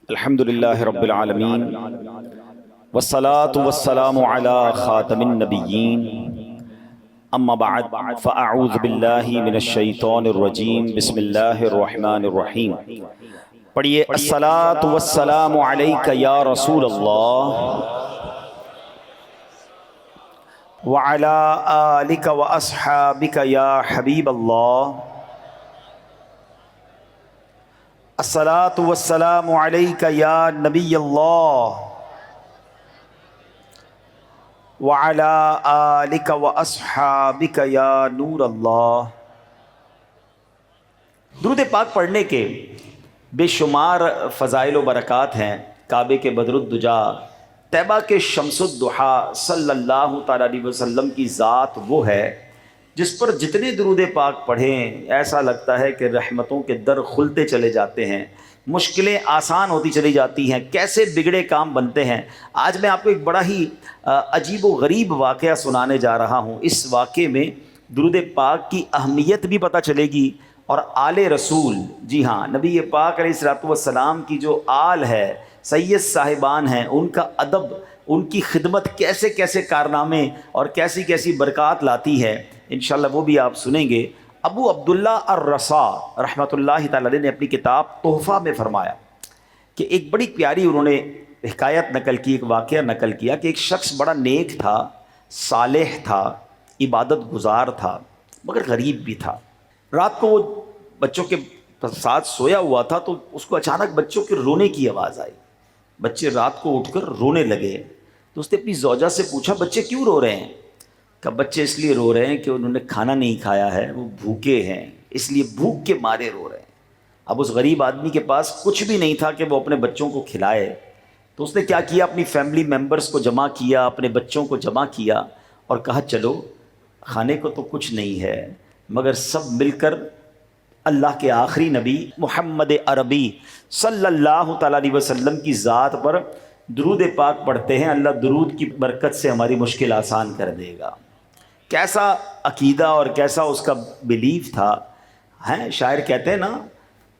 الحمد للہ رب العالمین والصلاة والسلام علی خاتم النبیین اما بعد فاعوذ باللہ من الشیطان الرجیم بسم اللہ الرحمن الرحیم۔ پڑھیے الصلاة والسلام علیک یا رسول اللہ وعلی آلک واصحابک یا حبیب اللہ۔ الصلاۃ والسلام علیک یا نبی اللہ وعلی آلک واصحابک یا نور اللہ۔ درود پاک پڑھنے کے بے شمار فضائل و برکات ہیں۔ کعبے کے بدر الدجا، طیبہ کے شمس الضحیٰ صلی اللہ تعالیٰ علیہ وسلم کی ذات وہ ہے جس پر جتنے درود پاک پڑھیں ایسا لگتا ہے کہ رحمتوں کے در کھلتے چلے جاتے ہیں، مشکلیں آسان ہوتی چلی جاتی ہیں، کیسے بگڑے کام بنتے ہیں۔ آج میں آپ کو ایک بڑا ہی عجیب و غریب واقعہ سنانے جا رہا ہوں۔ اس واقعے میں درود پاک کی اہمیت بھی پتہ چلے گی اور آل رسول، جی ہاں، نبی پاک علیہ الصلوۃ والسلام کی جو آل ہے، سید صاحبان ہیں، ان کا ادب، ان کی خدمت کیسے کیسے کارنامے اور کیسی کیسی برکات لاتی ہے، انشاءاللہ وہ بھی آپ سنیں گے۔ ابو عبداللہ الرسا رحمۃ اللہ تعالی علیہ نے اپنی کتاب تحفہ میں فرمایا کہ ایک بڑی پیاری انہوں نے حکایت نقل کی، ایک واقعہ نقل کیا کہ ایک شخص بڑا نیک تھا، صالح تھا، عبادت گزار تھا، مگر غریب بھی تھا۔ رات کو وہ بچوں کے ساتھ سویا ہوا تھا تو اس کو اچانک بچوں کے رونے کی آواز آئی۔ بچے رات کو اٹھ کر رونے لگے تو اس نے اپنی زوجہ سے پوچھا بچے کیوں رو رہے ہیں؟ کہ بچے اس لیے رو رہے ہیں کہ انہوں نے کھانا نہیں کھایا ہے، وہ بھوکے ہیں، اس لیے بھوک کے مارے رو رہے ہیں۔ اب اس غریب آدمی کے پاس کچھ بھی نہیں تھا کہ وہ اپنے بچوں کو کھلائے، تو اس نے کیا کیا، اپنی فیملی ممبرز کو جمع کیا، اپنے بچوں کو جمع کیا اور کہا چلو کھانے کو تو کچھ نہیں ہے مگر سب مل کر اللہ کے آخری نبی محمد عربی صلی اللہ تعالیٰ علیہ وسلم کی ذات پر درود پاک پڑھتے ہیں، اللہ درود کی برکت سے ہماری مشکل آسان کر دے گا۔ کیسا عقیدہ اور کیسا اس کا بیلیف تھا۔ ہیں شاعر کہتے ہیں نا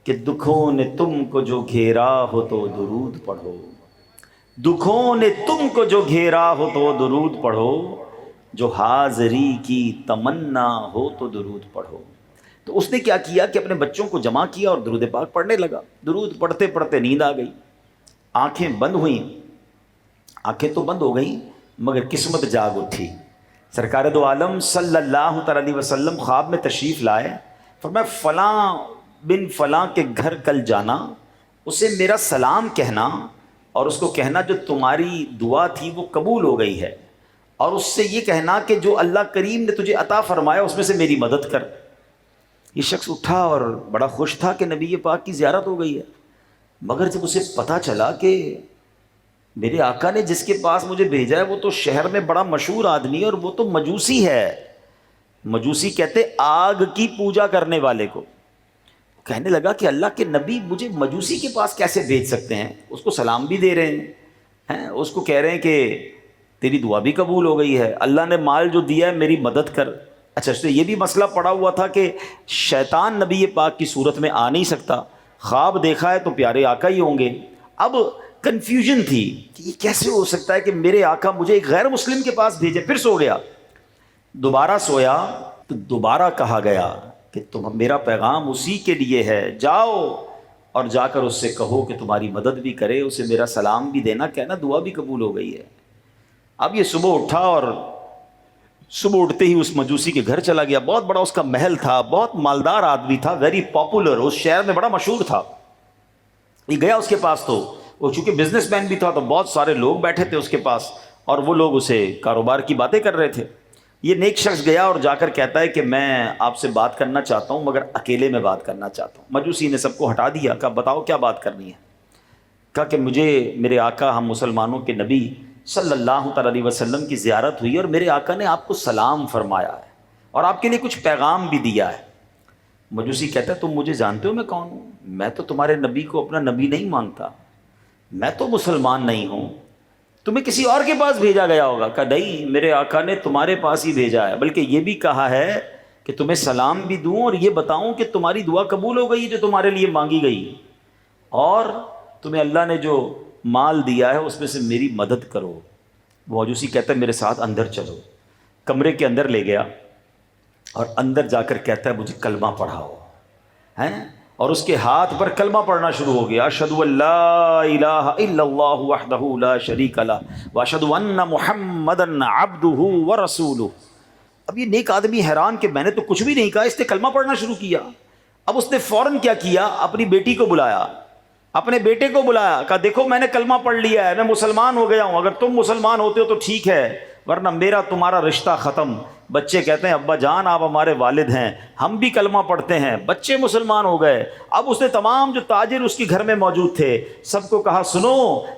کہ دکھوں نے تم کو جو گھیرا ہو تو درود پڑھو، دکھوں نے تم کو جو گھیرا ہو تو درود پڑھو، جو حاضری کی تمنا ہو تو درود پڑھو۔ تو اس نے کیا کیا کہ اپنے بچوں کو جمع کیا اور درود پاک پڑھنے لگا۔ درود پڑھتے پڑھتے نیند آ گئی، آنکھیں بند ہوئیں، آنکھیں تو بند ہو گئیں مگر قسمت جاگ اٹھی۔ سرکار دو عالم صلی اللہ تعالیٰ علیہ وسلم خواب میں تشریف لائے، فرمایا فلاں بن فلاں کے گھر کل جانا، اسے میرا سلام کہنا اور اس کو کہنا جو تمہاری دعا تھی وہ قبول ہو گئی ہے، اور اس سے یہ کہنا کہ جو اللہ کریم نے تجھے عطا فرمایا اس میں سے میری مدد کر۔ یہ شخص اٹھا اور بڑا خوش تھا کہ نبی پاک کی زیارت ہو گئی ہے، مگر جب اسے پتہ چلا کہ میرے آقا نے جس کے پاس مجھے بھیجا ہے وہ تو شہر میں بڑا مشہور آدمی ہے اور وہ تو مجوسی ہے۔ مجوسی کہتے آگ کی پوجا کرنے والے کو۔ کہنے لگا کہ اللہ کے نبی مجھے مجوسی کے پاس کیسے بھیج سکتے ہیں؟ اس کو سلام بھی دے رہے ہیں، اس کو کہہ رہے ہیں کہ تیری دعا بھی قبول ہو گئی ہے، اللہ نے مال جو دیا ہے میری مدد کر۔ اچھا اس سے یہ بھی مسئلہ پڑا ہوا تھا کہ شیطان نبی پاک کی صورت میں آ نہیں سکتا، خواب دیکھا ہے تو پیارے آقا ہی ہوں گے۔ اب کنفیوژن تھی کہ یہ کیسے ہو سکتا ہے کہ میرے آقا مجھے ایک غیر مسلم کے پاس بھیجے۔ پھر سو گیا، دوبارہ سویا تو دوبارہ کہا گیا کہ تم میرا پیغام اسی کے لیے ہے، جاؤ اور جا کر اس سے کہو کہ تمہاری مدد بھی کرے، اسے میرا سلام بھی دینا، کہنا دعا بھی قبول ہو گئی ہے۔ اب یہ صبح اٹھا اور صبح اٹھتے ہی اس مجوسی کے گھر چلا گیا۔ بہت بڑا اس کا محل تھا، بہت مالدار آدمی تھا، ویری پاپولر، اس شہر میں بڑا مشہور تھا۔ یہ گیا اس کے پاس تو وہ چونکہ بزنس مین بھی تھا تو بہت سارے لوگ بیٹھے تھے اس کے پاس اور وہ لوگ اسے کاروبار کی باتیں کر رہے تھے۔ یہ نیک شخص گیا اور جا کر کہتا ہے کہ میں آپ سے بات کرنا چاہتا ہوں مگر اکیلے میں بات کرنا چاہتا ہوں۔ مجوسی نے سب کو ہٹا دیا، کہا بتاؤ کیا بات کرنی ہے؟ کہا کہ مجھے میرے آقا ہم مسلمانوں کے نبی صلی اللہ تعالیٰ علیہ وسلم کی زیارت ہوئی اور میرے آقا نے آپ کو سلام فرمایا ہے اور آپ کے لیے کچھ پیغام بھی دیا ہے۔ مجوسی کہتا ہے تم مجھے جانتے ہو میں کون ہوں؟ میں تو تمہارے نبی کو اپنا نبی نہیں مانتا، میں تو مسلمان نہیں ہوں، تمہیں کسی اور کے پاس بھیجا گیا ہوگا۔ کہا نہیں، میرے آقا نے تمہارے پاس ہی بھیجا ہے، بلکہ یہ بھی کہا ہے کہ تمہیں سلام بھی دوں اور یہ بتاؤں کہ تمہاری دعا قبول ہو گئی جو تمہارے لیے مانگی گئی، اور تمہیں اللہ نے جو مال دیا ہے اس میں سے میری مدد کرو۔ وہ مجوسی کہتا ہے میرے ساتھ اندر چلو، کمرے کے اندر لے گیا اور اندر جا کر کہتا ہے مجھے کلمہ پڑھاؤ، ہیں، اور اس کے ہاتھ پر کلمہ پڑھنا شروع ہو گیا، اشہد ان لا الہ الا اللہ وحدہ لا شریک لہ واشہد ان محمدا عبدہ ورسولہ۔ اب یہ نیک آدمی حیران کہ میں نے تو کچھ بھی نہیں کہا، اس نے کلمہ پڑھنا شروع کیا۔ اب اس نے فوراً کیا کیا، اپنی بیٹی کو بلایا، اپنے بیٹے کو بلایا، کہا دیکھو میں نے کلمہ پڑھ لیا ہے، میں مسلمان ہو گیا ہوں، اگر تم مسلمان ہوتے ہو تو ٹھیک ہے ورنہ میرا تمہارا رشتہ ختم۔ بچے کہتے ہیں ابا جان آپ ہمارے والد ہیں، ہم بھی کلمہ پڑھتے ہیں۔ بچے مسلمان ہو گئے۔ اب اس نے تمام جو تاجر اس کے گھر میں موجود تھے سب کو کہا سنو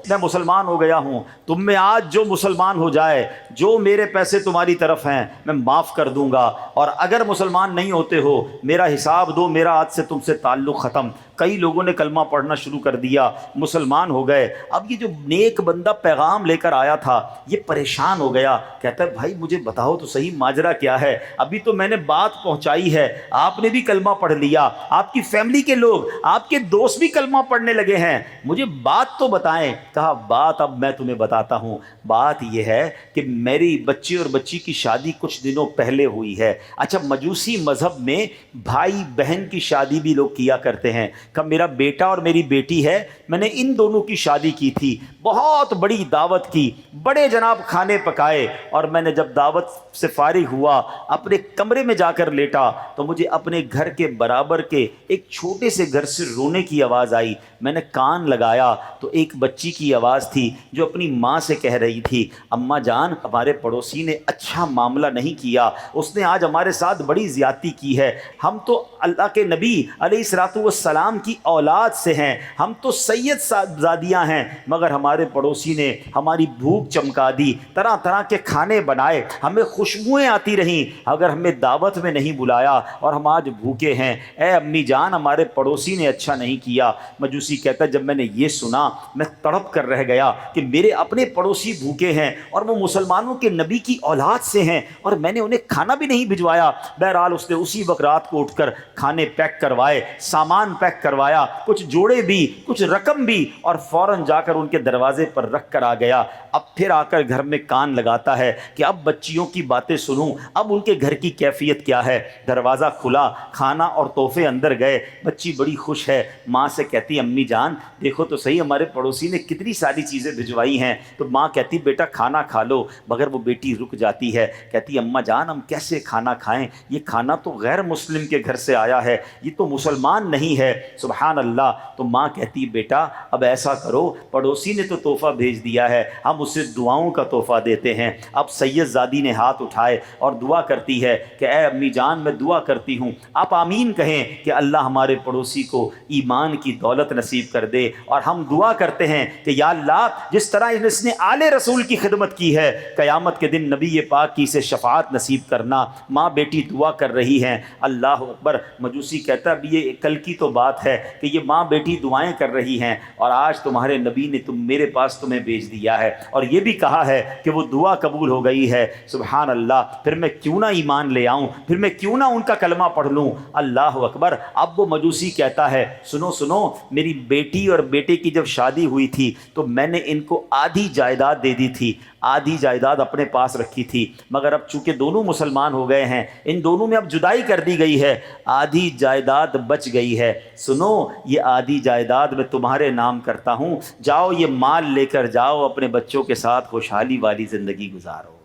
میں مسلمان ہو گیا ہوں، تم میں آج جو مسلمان ہو جائے، جو میرے پیسے تمہاری طرف ہیں میں معاف کر دوں گا، اور اگر مسلمان نہیں ہوتے ہو میرا حساب دو، میرا آج سے تم سے تعلق ختم۔ کئی لوگوں نے کلمہ پڑھنا شروع کر دیا، مسلمان ہو گئے۔ اب یہ جو نیک بندہ پیغام لے کر آیا تھا یہ پریشان ہو گیا، کہتا ہے بھائی مجھے بتاؤ تو صحیح ماجرا کیا ہے، ابھی تو میں نے بات پہنچائی ہے، آپ نے بھی کلمہ پڑھ لیا، آپ کی فیملی کے لوگ، آپ کے دوست بھی کلمہ پڑھنے لگے ہیں، مجھے بات تو بتائیں۔ کہا بات اب میں تمہیں بتاتا ہوں، بات یہ ہے کہ میری بچی اور بچی کی شادی کچھ دنوں پہلے ہوئی ہے۔ اچھا مجوسی مذہب میں بھائی بہن کی شادی بھی لوگ کیا کرتے ہیں، کہ میرا بیٹا اور میری بیٹی ہے، میں نے ان دونوں کی شادی کی تھی، بہت بڑی دعوت کی، بڑے جناب کھانے پکائے، اور میں نے جب دعوت سے فارغ ہوا اپنے کمرے میں جا کر لیٹا تو مجھے اپنے گھر کے برابر کے ایک چھوٹے سے گھر سے رونے کی آواز آئی۔ میں نے کان لگایا تو ایک بچی کی آواز تھی جو اپنی ماں سے کہہ رہی تھی اماں جان ہمارے پڑوسی نے اچھا معاملہ نہیں کیا، اس نے آج ہمارے ساتھ بڑی زیادتی کی ہے، ہم تو اللہ کے نبی علیہ الصلوۃ والسلام کی اولاد سے ہیں، ہم تو سید صاحبزادیاں ہیں، مگر ہمارے پڑوسی نے ہماری بھوک چمکا دی، طرح طرح کے کھانے بنائے، ہمیں خوشبوئیں آتی رہیں، اگر ہمیں دعوت میں نہیں بلایا اور ہم آج بھوکے ہیں، اے امی جان ہمارے پڑوسی نے اچھا نہیں کیا۔ مجوسی کہتا ہے جب میں نے یہ سنا میں تڑپ کر رہ گیا کہ میرے اپنے پڑوسی بھوکے ہیں اور وہ مسلمانوں کے نبی کی اولاد سے ہیں اور میں نے انہیں کھانا بھی نہیں بھجوایا۔ بہرحال اس نے اسی وقت رات کو اٹھ کر کھانے پیک کروائے، سامان پیک کروایا، کچھ جوڑے بھی کچھ رقم بھی، اور فوراً جا کر ان کے دروازے پر رکھ کر آ گیا۔ اب پھر آ کر گھر میں کان لگاتا ہے کہ اب بچیوں کی باتیں سنوں، اب ان کے گھر کی کیفیت کیا ہے۔ دروازہ کھلا، کھانا اور تحفے اندر گئے، بچی بڑی خوش ہے، ماں سے کہتی امی جان دیکھو تو صحیح ہمارے پڑوسی نے کتنی ساری چیزیں بھجوائی ہیں، تو ماں کہتی بیٹا کھانا کھا لو، مگر وہ بیٹی رک جاتی ہے، کہتی اماں جان ہم کیسے کھانا کھائیں، یہ کھانا تو غیر مسلم کے گھر سے آیا ہے، یہ تو مسلمان نہیں ہے۔ سبحان اللہ۔ تو ماں کہتی بیٹا اب ایسا کرو، پڑوسی نے تو تحفہ بھیج دیا ہے، ہم اسے دعاؤں کا تحفہ دیتے ہیں۔ اب سید زادی نے ہاتھ اٹھائے اور دعا کرتی ہے کہ اے امی جان میں دعا کرتی ہوں آپ آمین کہیں کہ اللہ ہمارے پڑوسی کو ایمان کی دولت نصیب کر دے، اور ہم دعا کرتے ہیں کہ یا اللہ جس طرح اس نے آل رسول کی خدمت کی ہے قیامت کے دن نبی پاک کی اسے شفاعت نصیب کرنا۔ ماں بیٹی دعا کر رہی ہیں، اللہ اکبر۔ مجوسی کہتا اب یہ کل کی تو بات ہے کہ یہ ماں بیٹی دعائیں کر رہی ہیں اور آج تمہارے نبی نے میرے پاس تمہیں بھیج دیا ہے، اور یہ بھی کہا ہے کہ وہ دعا قبول ہو گئی ہے۔ سبحان اللہ، پھر میں کیوں نہ ایمان لے آؤں، پھر میں کیوں نہ ان کا کلمہ پڑھ لوں۔ اللہ اکبر۔ اب وہ مجوسی کہتا ہے سنو سنو، میری بیٹی اور بیٹے کی جب شادی ہوئی تھی تو میں نے ان کو آدھی جائیداد دے دی تھی، آدھی جائیداد اپنے پاس رکھی تھی، مگر اب چونکہ دونوں مسلمان ہو گئے ہیں ان دونوں میں اب جدائی کر دی گئی ہے، آدھی جائیداد بچ گئی ہے، سنو یہ آدھی جائیداد میں تمہارے نام کرتا ہوں، جاؤ یہ مال لے کر جاؤ اپنے بچوں کے ساتھ خوشحالی والی زندگی گزارو۔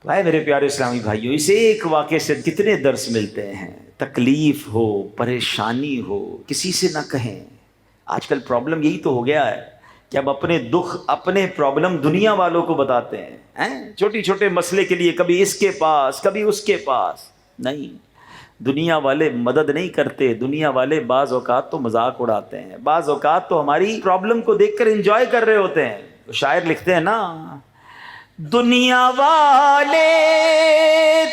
بھائی میرے پیارے اسلامی بھائیوں، اس ایک واقعے سے کتنے درس ملتے ہیں۔ تکلیف ہو، پریشانی ہو، کسی سے نہ کہیں۔ آج کل پرابلم یہی تو ہو گیا ہے کہ اب اپنے دکھ اپنے پرابلم دنیا والوں کو بتاتے ہیں، چھوٹی چھوٹے مسئلے کے لیے کبھی اس کے پاس کبھی اس کے پاس۔ نہیں، دنیا والے مدد نہیں کرتے، دنیا والے بعض اوقات تو مذاق اڑاتے ہیں، بعض اوقات تو ہماری پرابلم کو دیکھ کر انجوائے کر رہے ہوتے ہیں۔ شاعر لکھتے ہیں نا، دنیا والے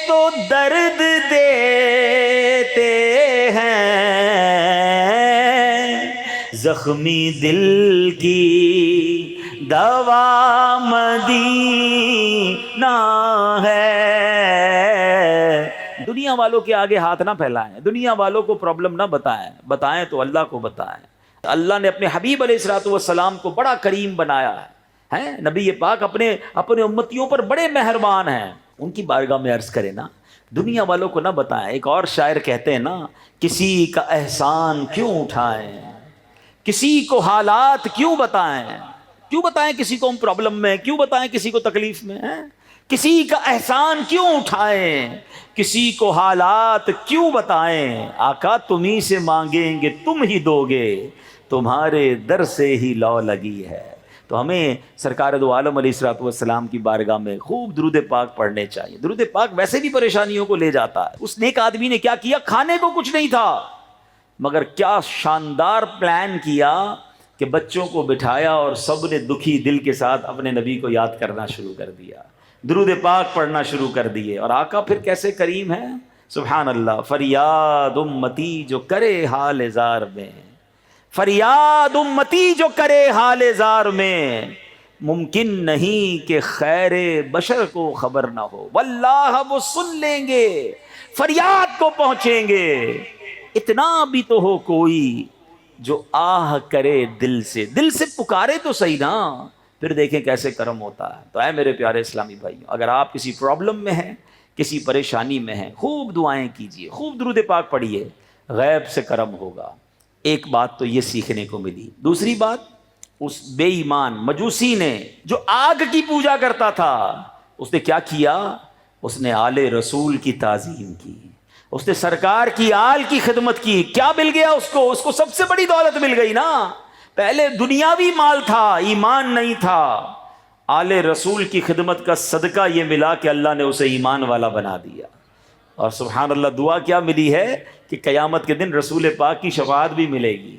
تو درد دیتے ہیں، زخمی دل کی دوا مدینہ ہے۔ دنیا والوں کے آگے ہاتھ نہ پھیلائیں، دنیا والوں کو پرابلم نہ بتائیں، بتائیں تو اللہ کو بتائیں۔ اللہ نے اپنے حبیب علیہ الصلوۃ والسلام کو بڑا کریم بنایا ہے، نبی پاک اپنے امتیوں پر بڑے مہربان ہیں. ان کی بارگاہ میں عرض کرے نا، دنیا والوں کو نہ بتائیں. ایک اور شاعر کہتے ہیں نا، کسی کا احسان کیوں اٹھائیں، کسی کو حالات کیوں بتائیں. کیوں بتائیں کسی کو ہم پرابلم میں، کیوں بتائیں کسی کو تکلیف میں ہیں؟ کسی کا احسان کیوں اٹھائیں، کسی کو حالات کیوں بتائیں. آقا تمہیں سے مانگیں گے تم ہی دو گے، تمہارے در سے ہی لو لگی ہے. تو ہمیں سرکار دو عالم علیہ الصلوۃ والسلام کی بارگاہ میں خوب درود پاک پڑھنے چاہیے. درود پاک ویسے بھی پریشانیوں کو لے جاتا ہے. اس نیک آدمی نے کیا کیا؟ کھانے کو کچھ نہیں تھا، مگر کیا شاندار پلان کیا کہ بچوں کو بٹھایا اور سب نے دکھی دل کے ساتھ اپنے نبی کو یاد کرنا شروع کر دیا، درود پاک پڑھنا شروع کر دیے. اور آقا پھر کیسے کریم ہے، سبحان اللہ. فریاد امتی جو کرے حال زار میں، فریاد امتی جو کرے حال زار میں، ممکن نہیں کہ خیر بشر کو خبر نہ ہو، واللہ وہ سن لیں گے، فریاد کو پہنچیں گے. اتنا بھی تو ہو کوئی جو آہ کرے دل سے پکارے تو صحیح نا، پھر دیکھیں کیسے کرم ہوتا ہے. تو اے میرے پیارے اسلامی بھائیوں، اگر آپ کسی پرابلم میں ہیں، کسی پریشانی میں ہیں، خوب دعائیں کیجئے، خوب درود پاک پڑھیے، غیب سے کرم ہوگا. ایک بات تو یہ سیکھنے کو ملی. دوسری بات، اس بے ایمان مجوسی نے جو آگ کی پوجا کرتا تھا، اس نے کیا کیا؟ اس نے آل رسول کی تعظیم کی، اس نے سرکار کی آل کی خدمت کی. کیا مل گیا اس کو سب سے بڑی دولت مل گئی نا. پہلے دنیاوی مال تھا، ایمان نہیں تھا. آل رسول کی خدمت کا صدقہ یہ ملا کہ اللہ نے اسے ایمان والا بنا دیا. اور سبحان اللہ، دعا کیا ملی ہے کہ قیامت کے دن رسول پاک کی شفاعت بھی ملے گی.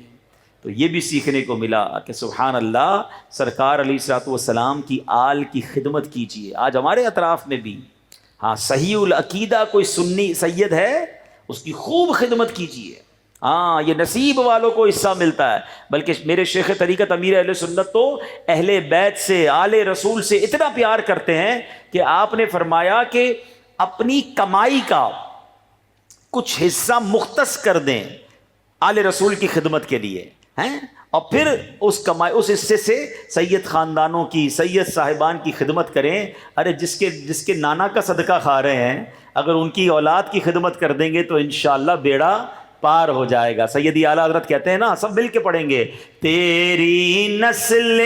تو یہ بھی سیکھنے کو ملا کہ سبحان اللہ، سرکار علیہ الصلوۃ والسلام کی آل کی خدمت کیجیے. آج ہمارے اطراف میں بھی ہاں صحیح العقیدہ کوئی سنی سید ہے، اس کی خوب خدمت کیجیے. ہاں یہ نصیب والوں کو حصہ ملتا ہے. بلکہ میرے شیخ طریقت امیر اہل سنت تو اہل بیت سے، آل رسول سے اتنا پیار کرتے ہیں کہ آپ نے فرمایا کہ اپنی کمائی کا کچھ حصہ مختص کر دیں آل رسول کی خدمت کے لیے ہیں، اور پھر اس حصے سے سید خاندانوں کی، سید صاحبان کی خدمت کریں. ارے جس کے نانا کا صدقہ کھا رہے ہیں، اگر ان کی اولاد کی خدمت کر دیں گے تو انشاءاللہ بیڑا پار ہو جائے گا. سیدی اعلیٰ حضرت کہتے ہیں نا، سب مل کے پڑھیں گے، تیری نسل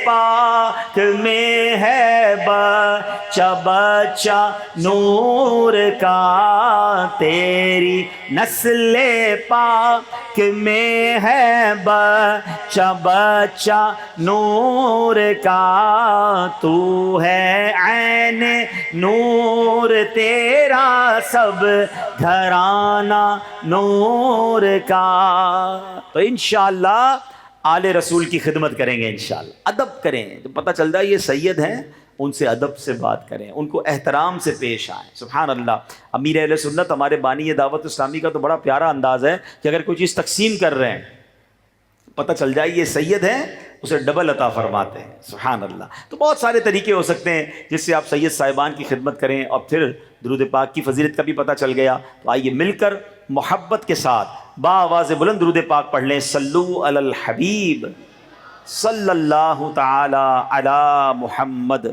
پاک میں ہے بچہ بچہ نور کا، تیری نسل پاک میں ہے بچہ بچہ نور کا، تو ہے عین نور تیرا سب گھرانہ نور کا. تو انشاءاللہ آل رسول کی خدمت کریں گے انشاءاللہ. ادب کریں، تو پتہ چلتا ہے یہ سید ہیں، ان سے ادب سے بات کریں، ان کو احترام سے پیش آئیں. سبحان اللہ. امیر اہل سنت ہمارے بانی دعوت اسلامی کا تو بڑا پیارا انداز ہے کہ اگر کوئی چیز تقسیم کر رہے ہیں، پتہ چل جائے یہ سید ہیں، اسے ڈبل عطا فرماتے ہیں. سبحان اللہ. تو بہت سارے طریقے ہو سکتے ہیں جس سے آپ سید صاحبان کی خدمت کریں، اور پھر درود پاک کی فضیلت کا بھی پتہ چل گیا. تو آئیے مل کر محبت کے ساتھ با آواز بلند درود پاک پڑھ لیں. صلو علی الحبیب صلی اللہ تعالی علی محمد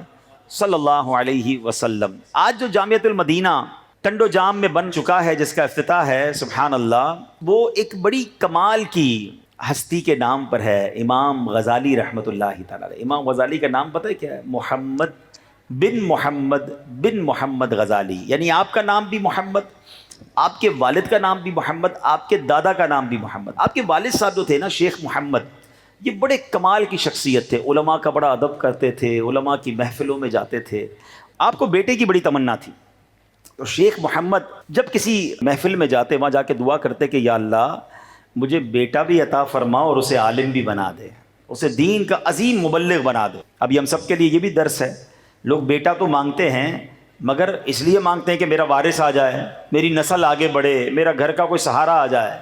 صلی اللہ علیہ وسلم. آج جو جامعۃ المدینہ ٹنڈو جام میں بن چکا ہے، جس کا افتتاح ہے، سبحان اللہ، وہ ایک بڑی کمال کی ہستی کے نام پر ہے، امام غزالی رحمۃ اللہ تعالی. امام غزالی کا نام پتہ ہے کیا ہے؟ محمد بن محمد غزالی. یعنی آپ کا نام بھی محمد، آپ کے والد کا نام بھی محمد، آپ کے دادا کا نام بھی محمد. آپ کے والد صاحب جو تھے نا، شیخ محمد، یہ بڑے کمال کی شخصیت تھے، علماء کا بڑا ادب کرتے تھے، علماء کی محفلوں میں جاتے تھے. آپ کو بیٹے کی بڑی تمنا تھی، تو شیخ محمد جب کسی محفل میں جاتے، وہاں جا کے دعا کرتے کہ یا اللہ مجھے بیٹا بھی عطا فرما اور اسے عالم بھی بنا دے، اسے دین کا عظیم مبلغ بنا دے. ابھی ہم سب کے لیے یہ بھی درس ہے، لوگ بیٹا تو مانگتے ہیں مگر اس لیے مانگتے ہیں کہ میرا وارث آ جائے، میری نسل آگے بڑھے، میرا گھر کا کوئی سہارا آ جائے.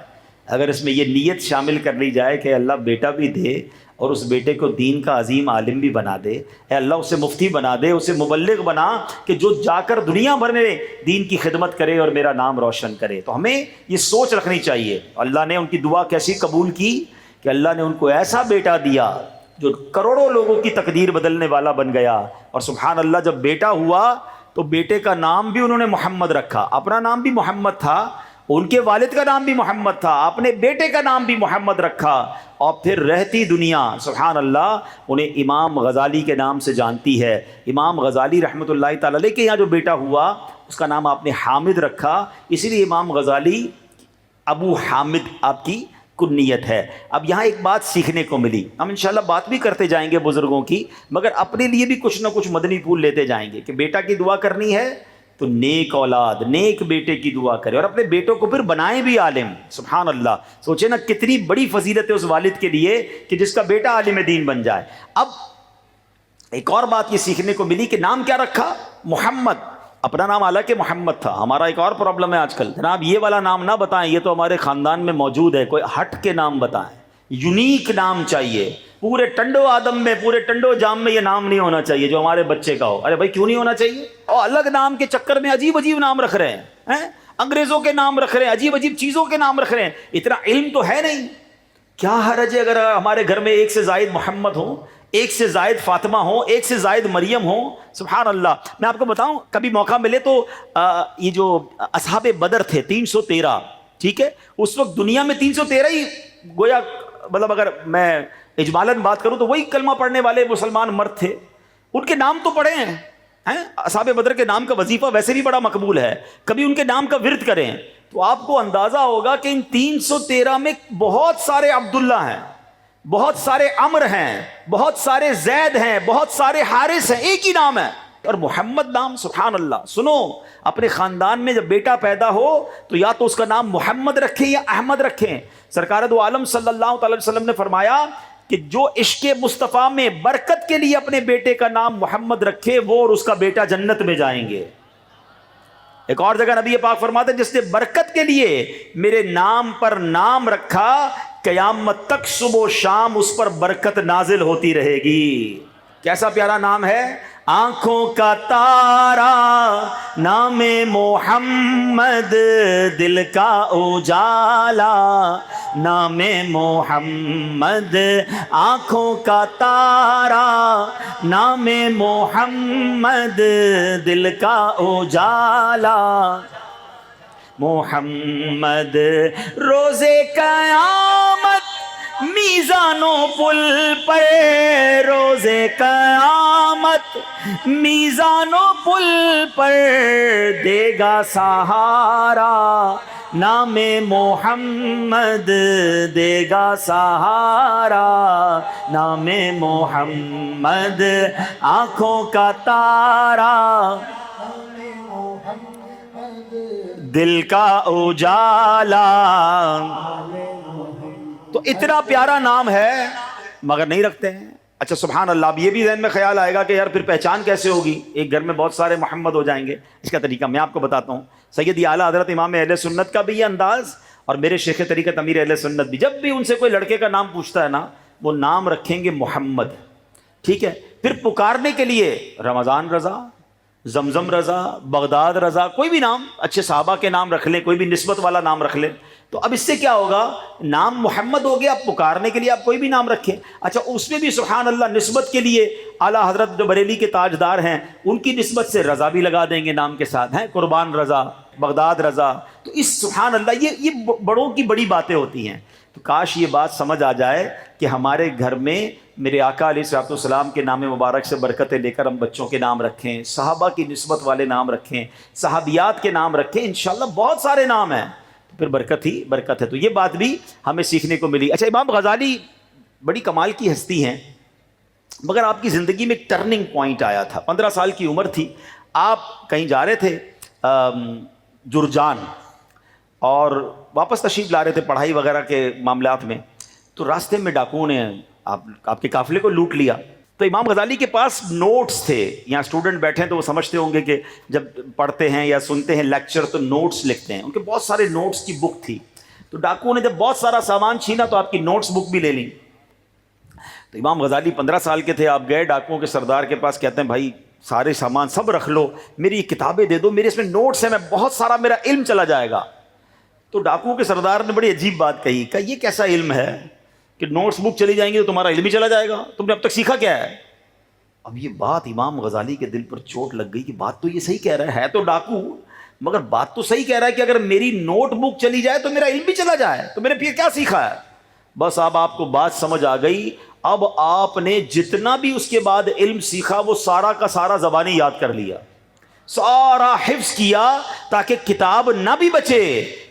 اگر اس میں یہ نیت شامل کر لی جائے کہ اللہ بیٹا بھی دے اور اس بیٹے کو دین کا عظیم عالم بھی بنا دے، اے اللہ اسے مفتی بنا دے، اسے مبلغ بنا کہ جو جا کر دنیا بھر میں دین کی خدمت کرے اور میرا نام روشن کرے. تو ہمیں یہ سوچ رکھنی چاہیے. اللہ نے ان کی دعا کیسی قبول کی کہ کہ اللہ نے ان کو ایسا بیٹا دیا جو کروڑوں لوگوں کی تقدیر بدلنے والا بن گیا. اور سبحان اللہ جب بیٹا ہوا تو بیٹے کا نام بھی انہوں نے محمد رکھا. اپنا نام بھی محمد تھا, ان کے والد کا نام بھی محمد تھا, اپنے بیٹے کا نام بھی محمد رکھا. اور پھر رہتی دنیا سبحان اللہ انہیں امام غزالی کے نام سے جانتی ہے. امام غزالی رحمۃ اللہ تعالی علیہ کے یہاں جو بیٹا ہوا اس کا نام آپ نے حامد رکھا, اسی لیے امام غزالی ابو حامد آپ کی کنیت ہے. اب یہاں ایک بات سیکھنے کو ملی, ہم انشاءاللہ بات بھی کرتے جائیں گے بزرگوں کی, مگر اپنے لیے بھی کچھ نہ کچھ مدنی پھول لیتے جائیں گے کہ بیٹا کی دعا کرنی ہے تو نیک اولاد, نیک بیٹے کی دعا کرے, اور اپنے بیٹوں کو پھر بنائیں بھی عالم. سبحان اللہ, سوچے نا کتنی بڑی فضیلت ہے اس والد کے لیے کہ جس کا بیٹا عالم دین بن جائے. اب ایک اور بات یہ سیکھنے کو ملی کہ نام کیا رکھا؟ محمد. اپنا نام حالانکہ محمد تھا. ہمارا ایک اور پرابلم ہے آج کل, جناب یہ والا نام نہ بتائیں, یہ تو ہمارے خاندان میں موجود ہے, کوئی ہٹ کے نام بتائیں, یونیک نام چاہیے. پورے ٹنڈو آدم میں, پورے ٹنڈو جام میں یہ نام نہیں ہونا چاہیے جو ہمارے بچے کا ہو. ارے بھائی کیوں نہیں ہونا چاہیے؟ اور الگ نام کے چکر میں عجیب عجیب نام رکھ رہے ہیں, انگریزوں کے نام رکھ رہے ہیں, عجیب عجیب چیزوں کے نام رکھ رہے ہیں. اتنا علم تو ہے نہیں. کیا حرج ہے اگر ہمارے گھر میں ایک سے زائد محمد ہوں, ایک سے زائد فاطمہ ہوں, ایک سے زائد مریم ہوں؟ سبحان اللہ. میں آپ کو بتاؤں, کبھی موقع ملے تو یہ جو اصحاب بدر تھے 313, ٹھیک ہے, اس وقت دنیا میں 313 ہی گویا, مطلب اگر میں اجمالاً بات کروں تو وہی کلمہ پڑھنے والے مسلمان مرد تھے. ان کے نام تو پڑھے ہیں, اصحاب بدر کے نام کا وظیفہ ویسے بھی بڑا مقبول ہے, کبھی ان کے نام کا ورد کریں تو آپ کو اندازہ ہوگا کہ ان 313 میں بہت سارے عبداللہ ہیں, بہت سارے عمر ہیں, بہت سارے زید ہیں, بہت سارے حارث ہیں, ایک ہی نام ہے. اور محمد نام, سبحان اللہ. سنو, اپنے خاندان میں جب بیٹا پیدا ہو تو یا تو اس کا نام محمد رکھیں یا احمد رکھیں. سرکار دو عالم صلی اللہ تعالی وسلم نے فرمایا کہ جو عشق مصطفیٰ میں برکت کے لیے اپنے بیٹے کا نام محمد رکھے وہ اور اس کا بیٹا جنت میں جائیں گے. ایک اور جگہ نبی پاک فرماتے ہیں جس نے برکت کے لیے میرے نام پر نام رکھا قیامت تک صبح و شام اس پر برکت نازل ہوتی رہے گی. کیسا پیارا نام ہے, آنکھوں کا تارا نام محمد, دل کا اجالا نام محمد, آنکھوں کا تارا نام محمد, دل کا اجالا محمد. روزے قیامت میزانوں پل پر, روزے قیامت میزانوں پل پر دے گا سہارا نام محمد, دے گا سہارا نام محمد. آنکھوں کا تارا دل کا اجالا. تو اتنا پیارا نام ہے مگر نہیں رکھتے ہیں. اچھا سبحان اللہ. اب یہ بھی ذہن میں خیال آئے گا کہ یار پھر پہچان کیسے ہوگی, ایک گھر میں بہت سارے محمد ہو جائیں گے. اس کا طریقہ میں آپ کو بتاتا ہوں. سیدی اعلیٰ حضرت امام اہل سنت کا بھی یہ انداز, اور میرے شیخ طریقت امیر اہل سنت بھی, جب بھی ان سے کوئی لڑکے کا نام پوچھتا ہے نا وہ نام رکھیں گے محمد, ٹھیک ہے. پھر پکارنے کے لیے رمضان رضا, زمزم رضا, بغداد رضا, کوئی بھی نام, اچھے صحابہ کے نام رکھ لیں, کوئی بھی نسبت والا نام رکھ لیں. تو اب اس سے کیا ہوگا, نام محمد ہو گیا, اب پکارنے کے لیے آپ کوئی بھی نام رکھیں. اچھا اس میں بھی سبحان اللہ نسبت کے لیے اعلیٰ حضرت جو بریلی کے تاجدار ہیں ان کی نسبت سے رضا بھی لگا دیں گے نام کے ساتھ, ہیں قربان رضا, بغداد رضا. تو اس سبحان اللہ یہ بڑوں کی بڑی باتیں ہوتی ہیں. تو کاش یہ بات سمجھ آ جائے کہ ہمارے گھر میں میرے آقا علیہ الصلوۃ والسلام کے نام مبارک سے برکتیں لے کر ہم بچوں کے نام رکھیں, صحابہ کی نسبت والے نام رکھیں, صحابیات کے نام رکھیں. انشاءاللہ بہت سارے نام ہیں, پھر برکت ہی برکت ہے. تو یہ بات بھی ہمیں سیکھنے کو ملی. اچھا امام غزالی بڑی کمال کی ہستی ہیں, مگر آپ کی زندگی میں ایک ٹرننگ پوائنٹ آیا تھا. 15 سال کی عمر تھی, آپ کہیں جا رہے تھے جرجان اور واپس تشریف لا رہے تھے پڑھائی وغیرہ کے معاملات میں, تو راستے میں ڈاکوؤں نے آپ کے قافلے کو لوٹ لیا. تو امام غزالی کے پاس نوٹس تھے. یہاں اسٹوڈنٹ بیٹھے ہیں تو وہ سمجھتے ہوں گے کہ جب پڑھتے ہیں یا سنتے ہیں لیکچر تو نوٹس لکھتے ہیں. ان کے بہت سارے نوٹس کی بک تھی. تو ڈاکوؤں نے جب بہت سارا سامان چھینا تو آپ کی نوٹس بک بھی لے لی. تو امام غزالی 15 سال کے تھے, آپ گئے ڈاکوؤں کے سردار کے پاس, کہتے ہیں بھائی سارے سامان سب رکھ لو, میری کتابیں دے دو, میرے اس میں نوٹس ہیں, میں بہت سارا میرا علم چلا جائے گا. تو ڈاکوؤں کے سردار نے بڑی عجیب بات کہی, کہ یہ کیسا علم ہے, کہ نوٹس بک چلی جائیں گی تو تمہارا علم بھی چلا جائے گا، تم نے اب تک سیکھا کیا ہے؟ اب یہ بات امام غزالی کے دل پر چوٹ لگ گئی کہ بات تو یہ صحیح کہہ رہا ہے تو ڈاکو، مگر بات تو صحیح کہہ رہا ہے کہ اگر میری نوٹ بک چلی جائے تو میرا علم بھی چلا جائے، تو میں نے پھر کیا سیکھا ہے؟ بس اب آپ کو بات سمجھ آ گئی. اب آپ نے جتنا بھی اس کے بعد علم سیکھا وہ سارا کا سارا زبانی یاد کر لیا، سارا حفظ کیا تاکہ کتاب نہ بھی بچے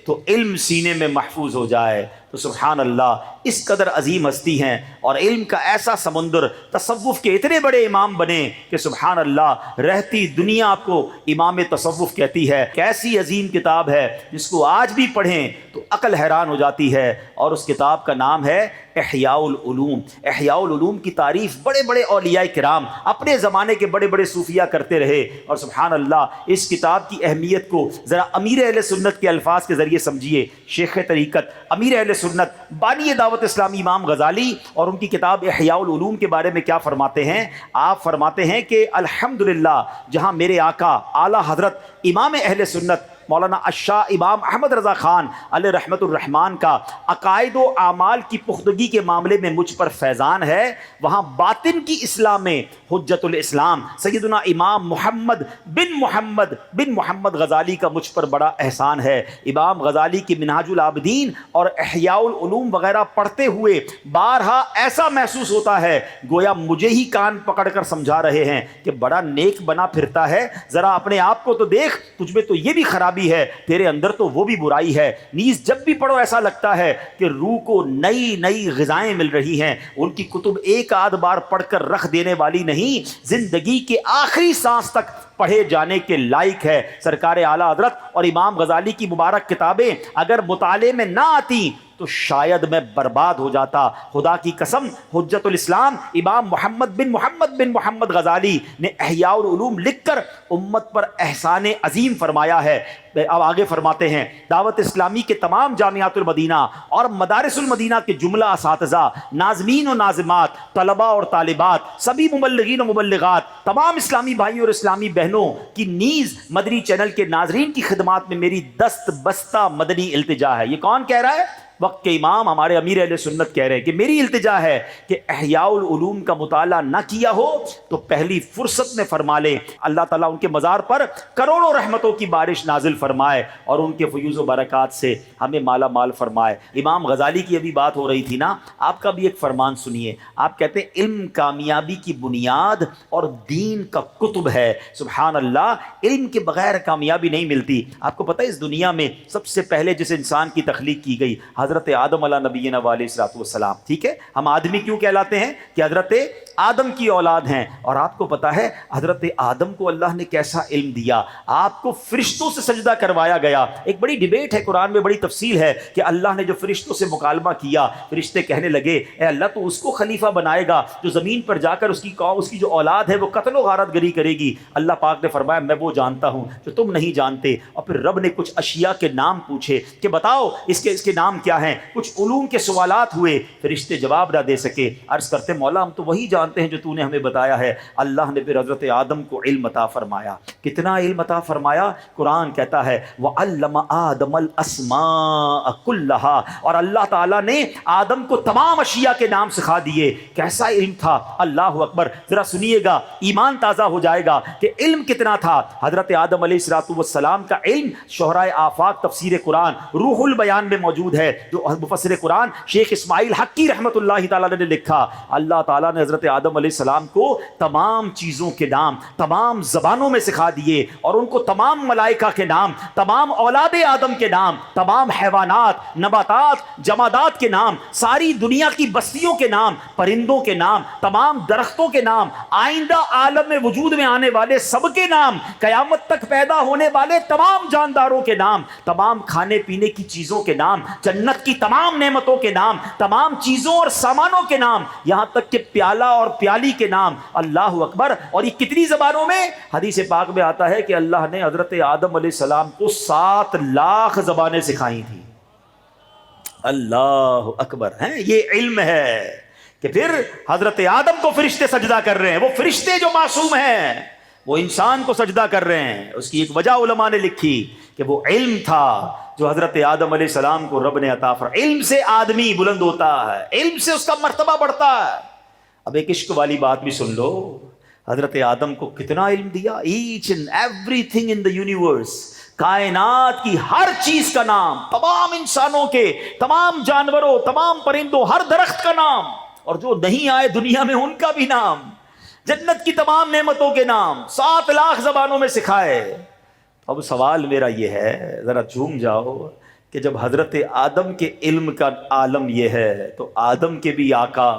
تو علم سینے میں محفوظ ہو جائے. تو سبحان اللہ، اس قدر عظیم ہستی ہیں اور علم کا ایسا سمندر، تصوف کے اتنے بڑے امام بنے کہ سبحان اللہ رہتی دنیا آپ کو امام تصوف کہتی ہے. کیسی عظیم کتاب ہے جس کو آج بھی پڑھیں تو عقل حیران ہو جاتی ہے، اور اس کتاب کا نام ہے احیاء العلوم. احیاء العلوم کی تعریف بڑے بڑے اولیاء کرام اپنے زمانے کے بڑے بڑے صوفیہ کرتے رہے. اور سبحان اللہ اس کتاب کی اہمیت کو ذرا امیر اہل سنت کے الفاظ کے ذریعے سمجھیے. شیخ طریقت امیر اہل سنت بانی دعوت اسلامی امام غزالی اور ان کی کتاب احیاء العلوم کے بارے میں کیا فرماتے ہیں؟ آپ فرماتے ہیں کہ الحمدللہ جہاں میرے آقا اعلیٰ حضرت امام اہل سنت مولانا الشاہ امام احمد رضا خان علیہ رحمت الرحمان کا عقائد و اعمال کی پختگی کے معاملے میں مجھ پر فیضان ہے، وہاں باطن کی اصلاح میں حجت الاسلام سیدنا امام محمد بن محمد غزالی کا مجھ پر بڑا احسان ہے. امام غزالی کی منہاج العابدین اور احیاء العلوم وغیرہ پڑھتے ہوئے بارہا ایسا محسوس ہوتا ہے گویا مجھے ہی کان پکڑ کر سمجھا رہے ہیں کہ بڑا نیک بنا پھرتا ہے، ذرا اپنے آپ کو تو دیکھ، تجھ میں تو یہ بھی خرابی ہے، تیرے اندر تو وہ بھی برائی ہے. نیز جب بھی پڑھو ایسا لگتا ہے کہ روح کو نئی نئی غذائیں مل رہی ہیں. ان کی کتب ایک آدھ بار پڑھ کر رکھ دینے والی نہیں، زندگی کے آخری سانس تک پڑھے جانے کے لائق ہے. سرکار اعلیٰ حضرت اور امام غزالی کی مبارک کتابیں اگر مطالعے میں نہ آتی تو شاید میں برباد ہو جاتا. خدا کی قسم حجت الاسلام امام بن محمد غزالی نے احیاء العلوم لکھ کر امت پر احسان عظیم فرمایا ہے. اب آگے فرماتے ہیں دعوت اسلامی کے تمام جامعات المدینہ اور مدارس المدینہ کے جملہ اساتذہ، ناظمین و ناظمات، طلبہ اور طالبات، سبھی مبلغین و مبلغات، تمام اسلامی بھائیوں اور اسلامی بہنوں کی نیز مدنی چینل کے ناظرین کی خدمات میں میری دست بستہ مدنی التجا ہے. یہ کون کہہ رہا ہے؟ وقت کے امام ہمارے امیر اہل سنت کہہ رہے ہیں کہ میری التجا ہے کہ احیاء العلوم کا مطالعہ نہ کیا ہو تو پہلی فرصت میں فرما لے. اللہ تعالیٰ ان کے مزار پر کروڑوں رحمتوں کی بارش نازل فرمائے اور ان کے فیوز و برکات سے ہمیں مالا مال فرمائے. امام غزالی کی ابھی بات ہو رہی تھی نا، آپ کا بھی ایک فرمان سنیے. آپ کہتے ہیں علم کامیابی کی بنیاد اور دین کا قطب ہے. سبحان اللہ، علم کے بغیر کامیابی نہیں ملتی. آپ کو پتہ ہے اس دنیا میں سب سے پہلے جس انسان کی تخلیق کی گئی حضرت آدم علیہ نبینا علیہ الصلوۃ والسلام. ٹھیک ہے، ہم آدمی کیوں کہلاتے ہیں؟ کہ حضرت آدم کی اولاد ہیں. اور آپ کو پتا ہے حضرت آدم کو اللہ نے کیسا علم دیا، آپ کو فرشتوں سے سجدہ کروایا گیا. ایک بڑی ڈیبیٹ ہے قرآن میں، بڑی تفصیل ہے کہ اللہ نے جو فرشتوں سے مکالمہ کیا، فرشتے کہنے لگے اے اللہ تو اس کو خلیفہ بنائے گا جو زمین پر جا کر اس کی جو اولاد ہے وہ قتل و غارت گری کرے گی. اللہ پاک نے فرمایا میں وہ جانتا ہوں جو تم نہیں جانتے. اور پھر رب نے کچھ اشیاء کے نام پوچھے کہ بتاؤ اس کے نام کیا ہیں. کچھ علوم کے سوالات ہوئے، فرشتے جواب نہ دے سکے. عرض کرتے مولا ہم تو وہی جانتے ہیں جو تو نے ہمیں بتایا ہے. اللہ نے پھر حضرت آدم کو علم عطا فرمایا. کتنا علم عطا فرمایا؟ قرآن کہتا ہے وَعَلَّمَ آدَمَ الْأَسْمَاءَ كُلَّهَا، اور اللہ تعالیٰ نے آدم کو تمام اشیاء کے نام سکھا دیے. کیسا علم تھا؟ اللہ اکبر. ذرا سنیے گا، ایمان تازہ ہو جائے گا کہ علم کتنا تھا. حضرت آدم علیہ الصلوۃ والسلام کا علم شہرائے آفاق تفسیر قرآن روح البیان میں موجود ہے، جو مفسر قرآن شیخ اسماعیل حقی رحمۃ اللہ تعالیٰ نے لکھا. اللہ تعالیٰ نے حضرت آدم علیہ السلام کو تمام چیزوں کے نام تمام زبانوں میں سکھا دیے، اور ان کو تمام ملائکہ کے نام، تمام اولاد آدم کے نام، تمام حیوانات، نباتات، جمادات کے نام، ساری دنیا کی بستیوں کے نام، پرندوں کے نام، تمام درختوں کے نام، آئندہ عالم میں وجود میں آنے والے سب کے نام، قیامت تک پیدا ہونے والے تمام جانداروں کے نام، تمام کھانے پینے کی چیزوں کے نام، جنت کی تمام نعمتوں کے نام، تمام چیزوں اور سامانوں کے نام، یہاں تک کہ پیالہ اور پیالی کے نام. اللہ اکبر. اور یہ کتنی زبانوں میں؟ حدیث پاک میں آتا ہے کہ اللہ نے حضرت آدم علیہ السلام کو 7 لاکھ زبانیں سکھائی تھیں. اللہ اکبر. ہیں یہ علم ہے کہ پھر حضرت آدم کو فرشتے سجدہ کر رہے ہیں. وہ فرشتے جو معصوم ہیں وہ انسان کو سجدہ کر رہے ہیں. اس کی ایک وجہ علماء نے لکھی کہ وہ علم تھا جو حضرت آدم علیہ السلام کو رب نے عطا فرمایا. علم سے آدمی بلند ہوتا ہے، علم سے اس کا مرتبہ بڑھتا ہے. اب ایک عشق والی بات بھی سن لو، حضرت آدم کو کتنا علم دیا. Each and everything in the universe, کائنات کی ہر چیز کا نام، تمام انسانوں کے، تمام جانوروں، تمام پرندوں، ہر درخت کا نام، اور جو نہیں آئے دنیا میں ان کا بھی نام، جنت کی تمام نعمتوں کے نام 7 لاکھ زبانوں میں سکھائے. اب سوال میرا یہ ہے، ذرا جھوم جاؤ کہ جب حضرت آدم کے علم کا عالم یہ ہے تو آدم کے بھی آقا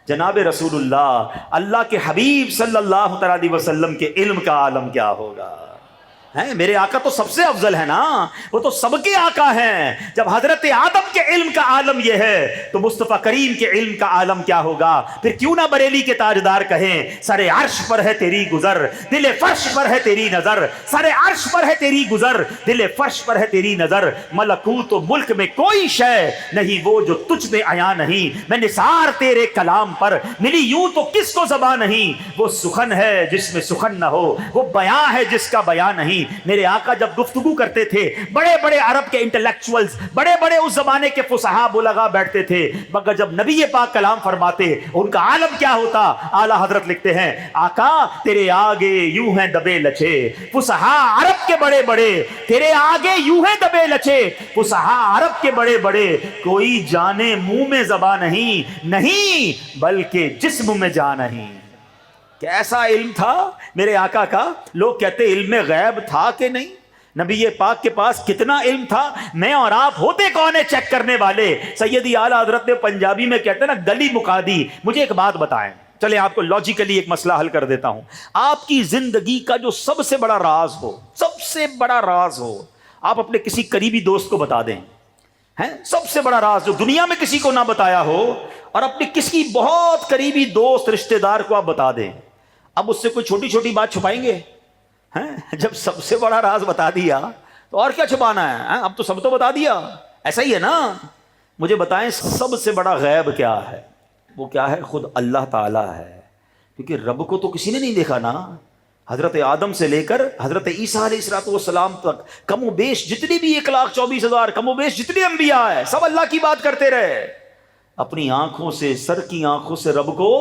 جناب رسول اللہ، اللہ کے حبیب صلی اللہ تعالی وسلم کے علم کا عالم کیا ہوگا؟ ہیں میرے آقا تو سب سے افضل ہے نا، وہ تو سب کے آقا ہیں. جب حضرت آدم کے علم کا عالم یہ ہے تو مصطفیٰ کریم کے علم کا عالم کیا ہوگا؟ پھر کیوں نہ بریلی کے تاجدار کہیں سر عرش پر ہے تیری گزر، دل فرش پر ہے تیری نظر. سر عرش پر ہے تیری گزر، دل فرش پر ہے تیری نظر. ملکوت و ملک میں کوئی شے نہیں وہ جو تجھ میں عیاں نہیں. میں نثار تیرے کلام پر ملی یوں تو کس کو زبان نہیں. وہ سخن ہے جس میں سخن نہ ہو، وہ بیاں ہے جس کا بیاں نہیں. میرے آقا جب گفتگو کرتے تھے، بڑے بڑے عرب کے انٹلیکچوئلز، بڑے بڑے اس زمانے کے فصحاء بلغاء بیٹھتے تھے، مگر جب نبی پاک کلام فرماتے ان کا عالم کیا ہوتا؟ اعلیٰ حضرت لکھتے ہیں آقا تیرے آگے یوں ہیں دبے لچے فصحاء عرب کے بڑے بڑے، تیرے آگے یوں ہیں دبے لچے فصحاء عرب کے بڑے بڑے. کوئی جانے منہ میں زبان نہیں بلکہ جسم میں جان نہیں. کیسا علم تھا میرے آقا کا. لوگ کہتے علم غیب تھا کہ نہیں، نبی پاک کے پاس کتنا علم تھا. میں اور آپ ہوتے کون ہیں چیک کرنے والے؟ سیدی اعلیٰ حضرت نے پنجابی میں کہتے ہیں نا گلی مکا دی. مجھے ایک بات بتائیں، چلے آپ کو لاجیکلی ایک مسئلہ حل کر دیتا ہوں. آپ کی زندگی کا جو سب سے بڑا راز ہو، سب سے بڑا راز ہو، آپ اپنے کسی قریبی دوست کو بتا دیں. سب سے بڑا راز جو دنیا میں کسی کو نہ بتایا ہو، اور اپنے کسی بہت قریبی دوست رشتہ دار کو آپ بتا دیں. اب اس سے کوئی چھوٹی چھوٹی بات چھپائیں گے؟ جب سب سے بڑا راز بتا دیا تو اور کیا چھپانا ہے؟ اب تو سب تو بتا دیا. ایسا ہی ہے نا. مجھے بتائیں سب سے بڑا غیب کیا ہے؟ وہ کیا ہے؟ خود اللہ تعالیٰ ہے. کیونکہ رب کو تو کسی نے نہیں دیکھا نا. حضرت آدم سے لے کر حضرت عیسیٰ علیہ السلام تک کم و بیش جتنی بھی 1,24,000 کم و بیش جتنے انبیاء ہیں سب اللہ کی بات کرتے رہے. اپنی آنکھوں سے، سر کی آنکھوں سے رب کو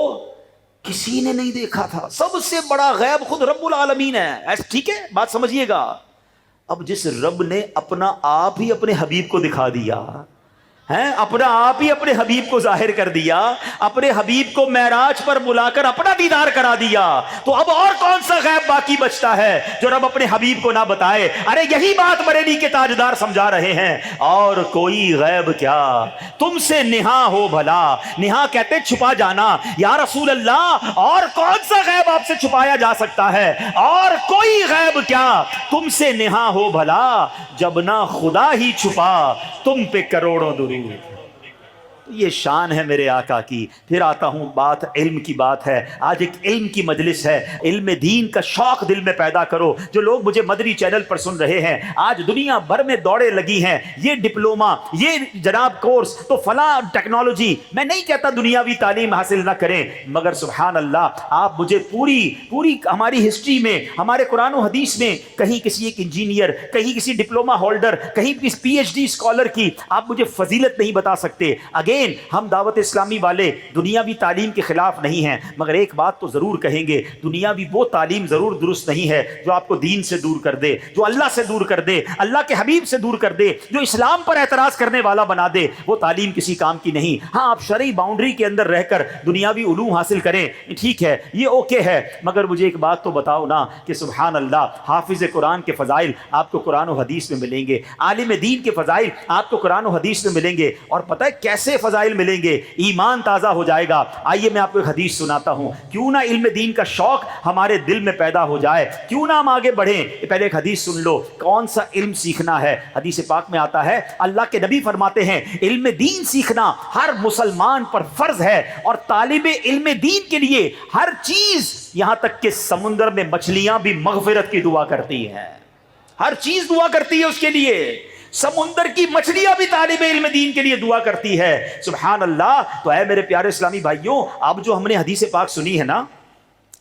کسی نے نہیں دیکھا تھا. سب سے بڑا غیب خود رب العالمین ہے. ایسا ٹھیک ہے؟ بات سمجھیے گا. اب جس رب نے اپنا آپ ہی اپنے حبیب کو دکھا دیا اپنا آپ ہی اپنے حبیب کو ظاہر کر دیا، اپنے حبیب کو معراج پر بلا کر اپنا دیدار کرا دیا، تو اب اور کون سا غیب باقی بچتا ہے جو رب اپنے حبیب کو نہ بتائے؟ ارے یہی بات بریلی کے تاجدار سمجھا رہے ہیں. اور کوئی غیب کیا تم سے نہا ہو بھلا. نہا کہتے چھپا جانا. یا رسول اللہ اور کون سا غیب آپ سے چھپایا جا سکتا ہے؟ اور کوئی غیب کیا تم سے نہا ہو بھلا، جب نہ خدا ہی چھپا تم پہ کروڑوں درود. یہ شان ہے میرے آقا کی. پھر آتا ہوں، بات علم کی بات ہے. آج ایک علم کی مجلس ہے. علم دین کا شوق دل میں پیدا کرو. جو لوگ مجھے مدری چینل پر سن رہے ہیں، آج دنیا بھر میں دوڑیں لگی ہیں، یہ ڈپلوما، یہ جناب کورس، تو فلاں ٹیکنالوجی. میں نہیں کہتا دنیاوی تعلیم حاصل نہ کریں، مگر سبحان اللہ آپ مجھے پوری ہماری ہسٹری میں، ہمارے قرآن و حدیث میں کہیں کسی ایک انجینئر، کہیں کسی ڈپلوما ہولڈر، کہیں کسی پی ایچ ڈی اسکالر کی آپ مجھے فضیلت نہیں بتا سکتے. اگین ہم دعوت اسلامی والے دنیاوی تعلیم کے خلاف نہیں ہیں، مگر ایک بات تو ضرور کہیں گے، دنیاوی وہ تعلیم ضرور درست نہیں ہے جو آپ کو دین سے دور کر دے، جو اللہ سے دور کر دے، اللہ کے حبیب سے دور کر دے، جو اسلام پر اعتراض کرنے والا بنا دے. وہ تعلیم کسی کام کی نہیں. ہاں آپ شرعی باؤنڈری کے اندر رہ کر دنیاوی علوم حاصل کریں، ٹھیک ہے، یہ اوکے ہے، مگر مجھے ایک بات تو بتاؤ نا کہ سبحان اللہ حافظ قرآن کے فضائل آپ کو قرآن و حدیث میں ملیں گے، عالم دین کے فضائل آپ کو قرآن و حدیث میں ملیں گے. اور پتہ ہے کیسے فضائل ملیں گے؟ ایمان تازہ ہو جائے گا. آئیے میں آپ کو ایک حدیث سناتا ہوں، کیوں نہ علم دین کا شوق ہمارے دل میں پیدا ہو جائے، کیوں نہ ہم آگے بڑھیں. پہلے ایک حدیث سن لو. کون سا علم سیکھنا ہے؟ حدیث پاک میں آتا ہے، اللہ کے نبی فرماتے ہیں علم دین سیکھنا ہر مسلمان پر فرض ہے، اور طالب علم دین کے لیے ہر چیز، یہاں تک کہ سمندر میں مچھلیاں بھی مغفرت کی دعا کرتی ہیں. ہر چیز دعا کرتی ہے اس کے لیے. سمندر کی مچھلیاں بھی طالب علم دین کے لیے دعا کرتی ہے. سبحان اللہ. تو اے میرے پیارے اسلامی بھائیوں، اب جو ہم نے حدیث پاک سنی ہے نا،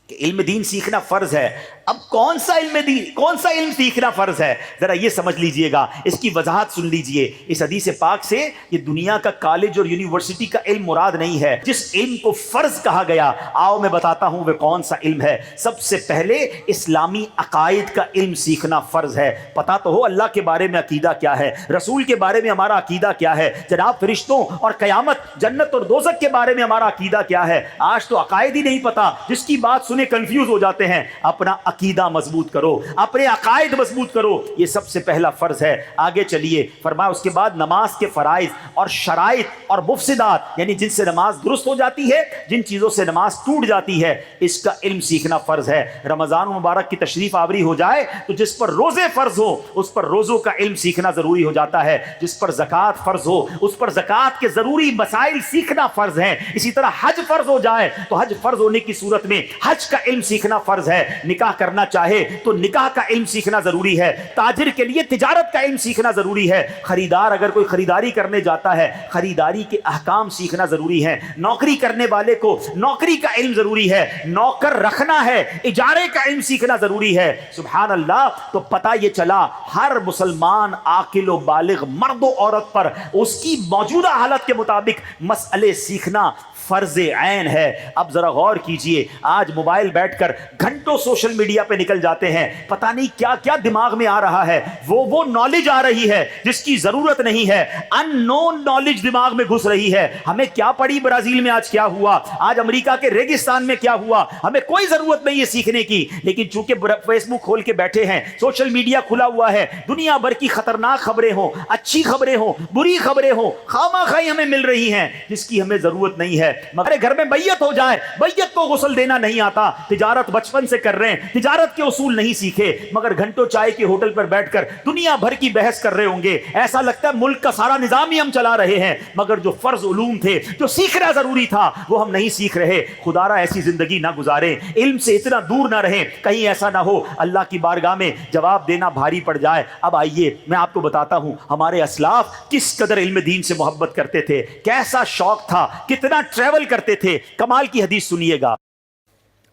کہ علم دین سیکھنا فرض ہے. اب کون سا علم سیکھنا فرض ہے ذرا یہ سمجھ لیجئے گا, اس کی وضاحت سن لیجئے. اس حدیث پاک سے یہ دنیا کا کالج اور یونیورسٹی کا علم مراد نہیں ہے. جس علم کو فرض کہا گیا, آؤ میں بتاتا ہوں وہ کون سا علم ہے. سب سے پہلے اسلامی عقائد کا علم سیکھنا فرض ہے. پتا تو ہو اللہ کے بارے میں عقیدہ کیا ہے, رسول کے بارے میں ہمارا عقیدہ کیا ہے, جناب فرشتوں اور قیامت, جنت اور دوزخ کے بارے میں ہمارا عقیدہ کیا ہے. آج تو عقائد ہی نہیں پتا, جس کی بات سنے کنفیوز ہو جاتے ہیں. اپنا عقیدہ مضبوط کرو, اپنے عقائد مضبوط کرو, یہ سب سے پہلا فرض ہے. آگے چلیے, فرمایا اس کے بعد نماز کے فرائض اور شرائط اور مفسدات, یعنی جن سے نماز درست ہو جاتی ہے, جن چیزوں سے نماز ٹوٹ جاتی ہے, اس کا علم سیکھنا فرض ہے. رمضان مبارک کی تشریف آوری ہو جائے تو جس پر روزے فرض ہو اس پر روزوں کا علم سیکھنا ضروری ہو جاتا ہے. جس پر زکوٰۃ فرض ہو اس پر زکوٰۃ کے ضروری مسائل سیکھنا فرض ہے. اسی طرح حج فرض ہو جائے تو حج فرض ہونے کی صورت میں حج کا علم سیکھنا فرض ہے. نکاح کرنا چاہے تو نکاح کا علم سیکھنا ضروری ہے. تاجر کے لیے تجارت کا علم سیکھنا ضروری ہے. خریدار اگر کوئی خریداری کرنے جاتا ہے, خریداری کے احکام سیکھنا ضروری ہے. نوکری کرنے والے کو نوکری کا علم ضروری ہے. نوکر رکھنا ہے, اجارے کا علم سیکھنا ضروری ہے. سبحان اللہ. تو پتہ یہ چلا ہر مسلمان عاقل و بالغ مرد و عورت پر اس کی موجودہ حالت کے مطابق مسئلے سیکھنا فرض عین ہے. اب ذرا غور کیجئے, آج موبائل بیٹھ کر گھنٹوں سوشل میڈیا پہ نکل جاتے ہیں, پتہ نہیں کیا کیا دماغ میں آ رہا ہے. وہ نالج آ رہی ہے جس کی ضرورت نہیں ہے, ان نون نالج دماغ میں گھس رہی ہے. ہمیں کیا پڑی برازیل میں آج کیا ہوا, آج امریکہ کے ریگستان میں کیا ہوا, ہمیں کوئی ضرورت نہیں ہے سیکھنے کی. لیکن چونکہ فیس بک کھول کے بیٹھے ہیں, سوشل میڈیا کھلا ہوا ہے, دنیا بھر کی خطرناک خبریں ہوں, اچھی خبریں ہوں, بری خبریں ہوں, خواہ خواہی ہمیں مل رہی ہیں جس کی ہمیں ضرورت نہیں ہے. مگر گھر میں بیعت ہو جائے, بیعت کو غسل دینا نہیں آتا, تجارت بچپن سے کر رہے ہیں, تجارت کے اصول نہیں سیکھے, مگر گھنٹوں چائے کے ہوٹل پر بیٹھ کر دنیا بھر کی بحث کر رہے ہوں گے. ایسا لگتا ہے ملک کا سارا نظام ہی ہم چلا رہے ہیں, مگر جو فرض علوم تھے, جو سیکھنا ضروری تھا, وہ ہم نہیں سیکھ رہے. خدا را ایسی زندگی نہ گزارے, علم سے اتنا دور نہ رہیں, کہیں ایسا نہ ہو اللہ کی بارگاہ میں جواب دینا بھاری پڑ جائے. اب آئیے میں آپ کو بتاتا ہوں ہمارے اسلاف کس قدر علم دین سے محبت کرتے تھے, کیسا شوق تھا, کتنا ٹریول کرتے تھے. کمال کی حدیث سنیے گا.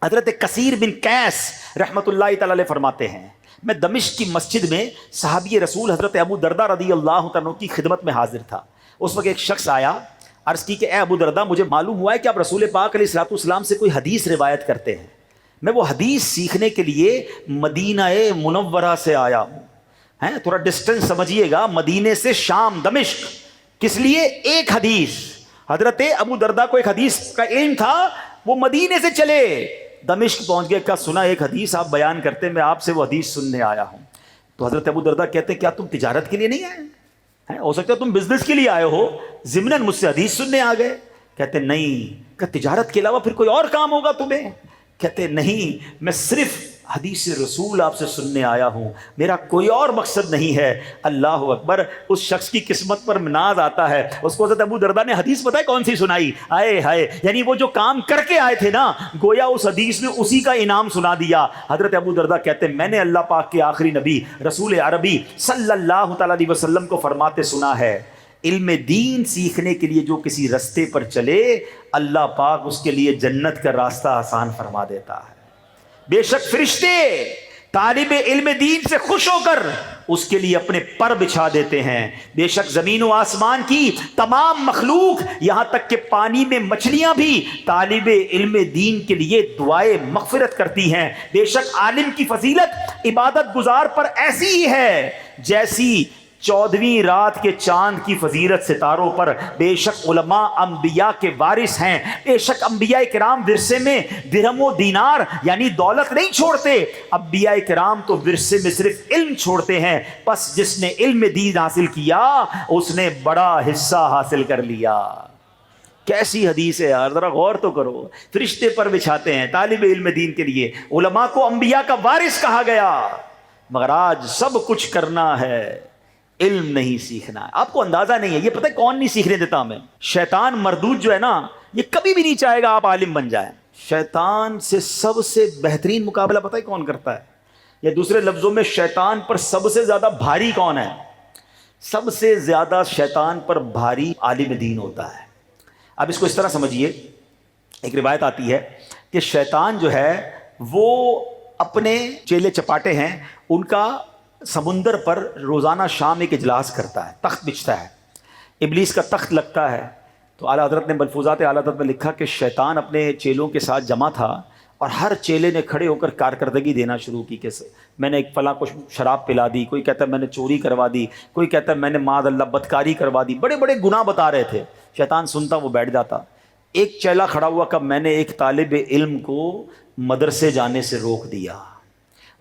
حضرت کثیر بن قیس رحمت اللہ تعالی علیہ فرماتے ہیں, میں دمشق کی مسجد میں صحابی رسول حضرت ابو دردہ رضی اللہ عنہ کی خدمت میں حاضر تھا. اس وقت ایک شخص آیا, عرض کی کہ اے ابو دردہ, مجھے معلوم ہوا ہے کہ آپ رسول پاک علیہ الصلوۃ والسلام سے کوئی حدیث روایت کرتے ہیں. میں وہ حدیث سیکھنے کے لیے مدینہ منورہ سے آیا ہوں. تھوڑا ڈسٹنس سمجھیے گا, مدینے سے شام دمشق. کس لیے؟ ایک حدیث. حضرت ابو دردہ کو ایک حدیث کا علم تھا, وہ مدینے سے چلے دمشق پہنچ گئے. کہا سنا ایک حدیث آپ بیان کرتے, میں آپ سے وہ حدیث سننے آیا ہوں. تو حضرت ابو دردہ کہتے کیا تم تجارت کے لیے نہیں آئے؟ ہو سکتا ہے تم بزنس کے لیے آئے ہو, ضمناً مجھ سے حدیث سننے آ گئے. کہتے نہیں. کہ تجارت کے علاوہ پھر کوئی اور کام ہوگا تمہیں؟ کہتے نہیں, میں صرف حدیث رسول آپ سے سننے آیا ہوں, میرا کوئی اور مقصد نہیں ہے. اللہ اکبر. اس شخص کی قسمت پر ناز آتا ہے. اس کو حضرت ابو دردہ نے حدیث پتہ ہے کون سی سنائی؟ آئے ہائے, یعنی وہ جو کام کر کے آئے تھے نا, گویا اس حدیث میں اسی کا انعام سنا دیا. حضرت ابو دردہ کہتے میں نے اللہ پاک کے آخری نبی رسول عربی صلی اللہ تعالی علیہ وسلم کو فرماتے سنا ہے, علم دین سیکھنے کے لیے جو کسی رستے پر چلے, اللہ پاک اس کے لیے جنت کا راستہ آسان فرما دیتا ہے. بے شک فرشتے طالب علم دین سے خوش ہو کر اس کے لیے اپنے پر بچھا دیتے ہیں. بے شک زمین و آسمان کی تمام مخلوق, یہاں تک کہ پانی میں مچھلیاں بھی طالب علم دین کے لیے دعائے مغفرت کرتی ہیں. بے شک عالم کی فضیلت عبادت گزار پر ایسی ہی ہے جیسی 14ویں رات کے چاند کی فضیلت ستاروں پر. بے شک علماء انبیاء کے وارث ہیں. بے شک انبیاء کرام ورثے میں درہم و دینار یعنی دولت نہیں چھوڑتے, انبیاء کرام تو ورثے میں صرف علم چھوڑتے ہیں. پس جس نے علم دین حاصل کیا اس نے بڑا حصہ حاصل کر لیا. کیسی حدیث ہے یار, ذرا غور تو کرو. فرشتے پر بچھاتے ہیں طالب علم دین کے لیے. علماء کو انبیاء کا وارث کہا گیا, مگر آج سب کچھ کرنا ہے, علم نہیں سیکھنا ہے. آپ کو اندازہ نہیں ہے, یہ پتہ ہے کون نہیں سیکھنے دیتا ہمیں؟ شیطان مردود جو ہے نا, یہ کبھی بھی نہیں چاہے گا آپ عالم بن جائیں. شیطان سے سب سے بہترین مقابلہ پتہ ہے کون کرتا ہے؟ یا دوسرے لفظوں میں شیطان پر سب سے زیادہ بھاری کون ہے؟ سب سے زیادہ شیطان پر بھاری عالم دین ہوتا ہے. اب اس کو اس طرح سمجھیے, ایک روایت آتی ہے کہ شیطان جو ہے وہ اپنے چیلے چپاٹے ہیں ان کا سمندر پر روزانہ شام ایک اجلاس کرتا ہے، تخت بچھتا ہے، ابلیس کا تخت لگتا ہے. تو اعلیٰ حضرت نے ملفوظات اعلیٰ حضرت میں لکھا کہ شیطان اپنے چیلوں کے ساتھ جمع تھا اور ہر چیلے نے کھڑے ہو کر کارکردگی دینا شروع کی کہ میں نے ایک فلاں کو شراب پلا دی، کوئی کہتا ہے میں نے چوری کروا دی، کوئی کہتا ہے میں نے معاذ اللہ بدکاری کروا دی، بڑے بڑے گناہ بتا رہے تھے. شیطان سنتا، وہ بیٹھ جاتا. ایک چیلا کھڑا ہوا کہ میں نے ایک طالب علم کو مدرسے جانے سے روک دیا،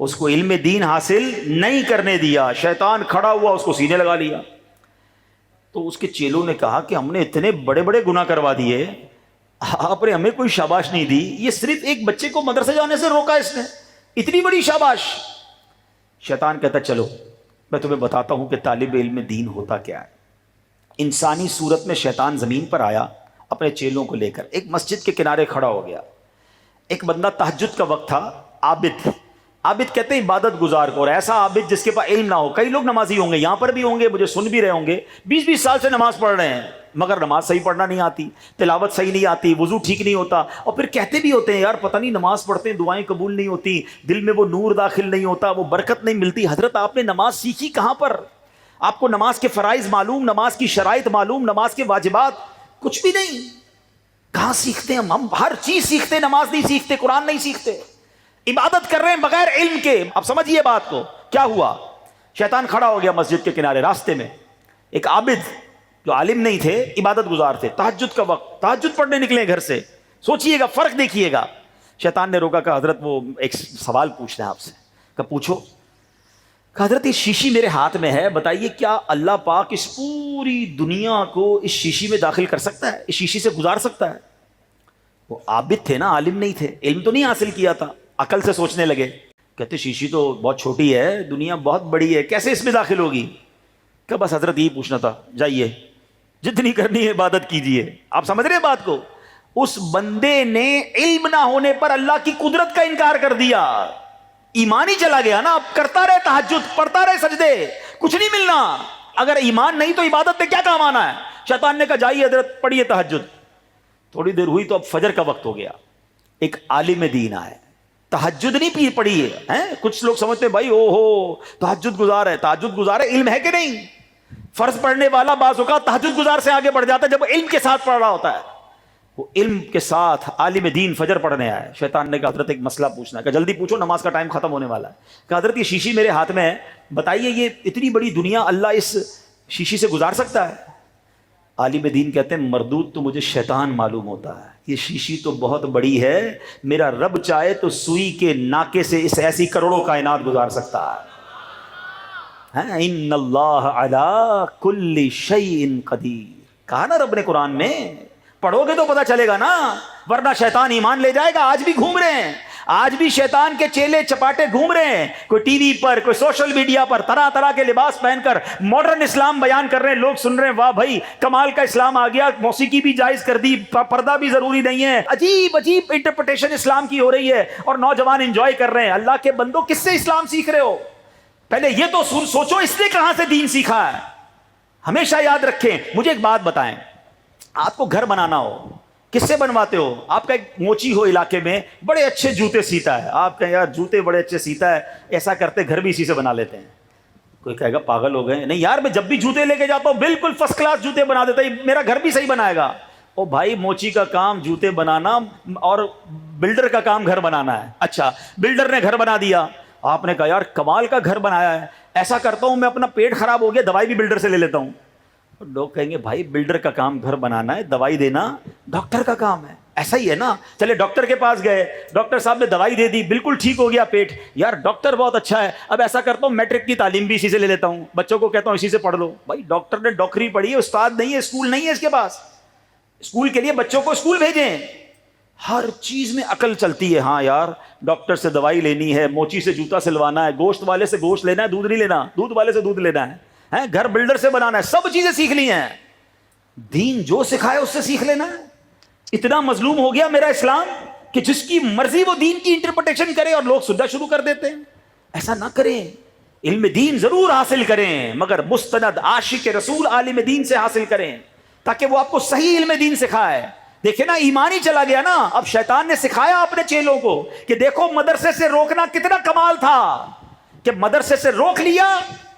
اس کو علم دین حاصل نہیں کرنے دیا. شیطان کھڑا ہوا، اس کو سینے لگا لیا. تو اس کے چیلوں نے کہا کہ ہم نے اتنے بڑے بڑے گناہ کروا دیے، آپ نے ہمیں کوئی شاباش نہیں دی، یہ صرف ایک بچے کو مدرسے جانے سے روکا اس نے، اتنی بڑی شاباش. شیطان کہتا چلو میں تمہیں بتاتا ہوں کہ طالب علم دین ہوتا کیا ہے. انسانی صورت میں شیطان زمین پر آیا اپنے چیلوں کو لے کر، ایک مسجد کے کنارے کھڑا ہو گیا. ایک بندہ تہجد کا وقت تھا، عابد، عابد کہتے ہیں عبادت گزار کو، اور ایسا عابد جس کے پاس علم نہ ہو. کئی لوگ نمازی ہوں گے، یہاں پر بھی ہوں گے، مجھے سن بھی رہے ہوں گے، 20 سال سے نماز پڑھ رہے ہیں مگر نماز صحیح پڑھنا نہیں آتی، تلاوت صحیح نہیں آتی، وضو ٹھیک نہیں ہوتا، اور پھر کہتے بھی ہوتے ہیں یار پتہ نہیں نماز پڑھتے ہیں دعائیں قبول نہیں ہوتی، دل میں وہ نور داخل نہیں ہوتا، وہ برکت نہیں ملتی. حضرت آپ نے نماز سیکھی کہاں پر؟ آپ کو نماز کے فرائض معلوم، نماز کی شرائط معلوم، نماز کے واجبات کچھ بھی نہیں. کہاں سیکھتے ہیں ہم ہر چیز سیکھتے، نماز نہیں سیکھتے، قرآن نہیں سیکھتے، عبادت کر رہے ہیں بغیر علم کے. اب سمجھیے بات کو. کیا ہوا؟ شیطان کھڑا ہو گیا مسجد کے کنارے راستے میں. ایک عابد جو عالم نہیں تھے، عبادت گزار تھے، تہجد کا وقت، تہجد پڑھنے نکلے گھر سے. سوچئے گا، فرق دیکھیے گا. شیطان نے روکا کہ حضرت وہ ایک سوال پوچھنا ہے آپ سے. کہ پوچھو. کہ حضرت یہ شیشی میرے ہاتھ میں ہے، بتائیے کیا اللہ پاک اس پوری دنیا کو اس شیشی میں داخل کر سکتا ہے، اس شیشی سے گزار سکتا ہے؟ وہ عابد تھے نا، عالم نہیں تھے، علم تو نہیں حاصل کیا تھا. عقل سے سوچنے لگے. کہتے شیشی تو بہت چھوٹی ہے، دنیا بہت بڑی ہے، کیسے اس میں داخل ہوگی؟ کہ بس حضرت یہی پوچھنا تھا، جائیے جتنی کرنی ہے عبادت کیجیے. آپ سمجھ رہے ہیں بات کو؟ اس بندے نے علم نہ ہونے پر اللہ کی قدرت کا انکار کر دیا، ایمان ہی چلا گیا نا. اب کرتا رہے تہجد، پڑھتا رہے سجدے، کچھ نہیں ملنا. اگر ایمان نہیں تو عبادت میں کیا کام آنا ہے؟ شیطان نے کہا جائیے حضرت پڑھیے تہجد. تھوڑی دیر ہوئی تو اب فجر کا وقت ہو گیا. ایک عالم دین آئے، تہجد نہیں پڑھی ہے. کچھ لوگ سمجھتے ہیں بھائی او ہو تہجد گزار ہے، تہجد گزار ہے، علم ہے کہ نہیں؟ فرض پڑھنے والا بعض اوقات تہجد گزار سے آگے بڑھ جاتا ہے جب علم کے ساتھ پڑھ رہا ہوتا ہے. وہ علم کے ساتھ عالم دین فجر پڑھنے آئے. شیطان نے کہا حضرت ایک مسئلہ پوچھنا ہے. کہ جلدی پوچھو، نماز کا ٹائم ختم ہونے والا ہے. کہ حضرت یہ شیشی میرے ہاتھ میں ہے، بتائیے یہ اتنی بڑی دنیا اللہ اس شیشی سے گزار سکتا ہے؟ عالم دین کہتے ہیں مردود تو مجھے شیطان معلوم ہوتا ہے، یہ شیشی تو بہت بڑی ہے، میرا رب چاہے تو سوئی کے ناکے سے اس ایسی کروڑوں کائنات گزار سکتا ہے. ان اللہ علی کل شیء قدیر، کہا نا رب نے قرآن میں. پڑھو گے تو پتہ چلے گا نا، ورنہ شیطان ایمان لے جائے گا. آج بھی گھوم رہے ہیں، آج بھی شیطان کے چیلے چپاٹے گھوم رہے ہیں، کوئی ٹی وی پر، کوئی سوشل میڈیا پر طرح طرح کے لباس پہن کر ماڈرن اسلام بیان کر رہے ہیں. لوگ سن رہے ہیں واہ بھائی کمال کا اسلام آ گیا، موسیقی بھی جائز کر دی، پردہ بھی ضروری نہیں ہے. عجیب عجیب انٹرپریٹیشن اسلام کی ہو رہی ہے اور نوجوان انجوائے کر رہے ہیں. اللہ کے بندو کس سے اسلام سیکھ رہے ہو؟ پہلے یہ تو سوچو اس نے کہاں سے دین سیکھا ہے. ہمیشہ یاد رکھیں. مجھے ایک بات بتائیں، آپ کو گھر بنانا ہو کس سے بنواتے ہو؟ آپ کا ایک موچی ہو علاقے میں بڑے اچھے جوتے سیتا ہے، آپ کہیں یار جوتے بڑے اچھے سیتا ہے، ایسا کرتے گھر بھی اسی سے بنا لیتے ہیں. کوئی کہے گا پاگل ہو گئے. نہیں یار میں جب بھی جوتے لے کے جاتا ہوں بالکل فرسٹ کلاس جوتے بنا دیتا ہے، میرا گھر بھی صحیح بنائے گا. او بھائی موچی کا کام جوتے بنانا اور بلڈر کا کام گھر بنانا ہے. اچھا بلڈر نے گھر بنا دیا، آپ نے کہا یار کمال کا گھر بنایا ہے، ایسا کرتا ہوں میں اپنا پیٹ خراب ہو گیا دوائی بھی بلڈر سے لے لیتا ہوں. لوگ کہیں گے بھائی بلڈر کا کام گھر بنانا ہے، دوائی دینا ڈاکٹر کا کام ہے. ایسا ہی ہے نا. چلے ڈاکٹر کے پاس گئے، ڈاکٹر صاحب نے دوائی دے دی، بالکل ٹھیک ہو گیا پیٹ. یار ڈاکٹر بہت اچھا ہے، اب ایسا کرتا ہوں میٹرک کی تعلیم بھی اسی سے لے لیتا ہوں، بچوں کو کہتا ہوں اسی سے پڑھ لو. بھائی ڈاکٹر نے ڈاکٹری پڑھی ہے، استاد نہیں ہے، اسکول نہیں ہے اس کے پاس. اسکول کے لیے بچوں کو اسکول بھیجیں. ہر چیز میں عقل چلتی ہے. ہاں یار ڈاکٹر سے دوائی لینی ہے، موچی سے جوتا سلوانا ہے، گوشت والے سے گوشت لینا ہے، دودھ نہیں لینا، دودھ والے سے دودھ لینا ہے، گھر بلڈر سے بنانا ہے، سب چیزیں سیکھنی ہیں. دین جو سکھائے اس سے سیکھ لینا ہے. اتنا مظلوم ہو گیا میرا اسلام کہ جس کی مرضی وہ دین کی انٹرپریٹیشن کرے اور لوگ سجدہ شروع کر دیتے ہیں. ایسا نہ کریں. علم دین ضرور حاصل کریں مگر مستند عاشق رسول عالم دین سے حاصل کریں تاکہ وہ آپ کو صحیح علم دین سکھائے. دیکھیں نا ایمان ہی چلا گیا نا. اب شیطان نے سکھایا اپنے چیلوں کو کہ دیکھو مدرسے سے روکنا کتنا کمال تھا, کہ مدرسے سے روک لیا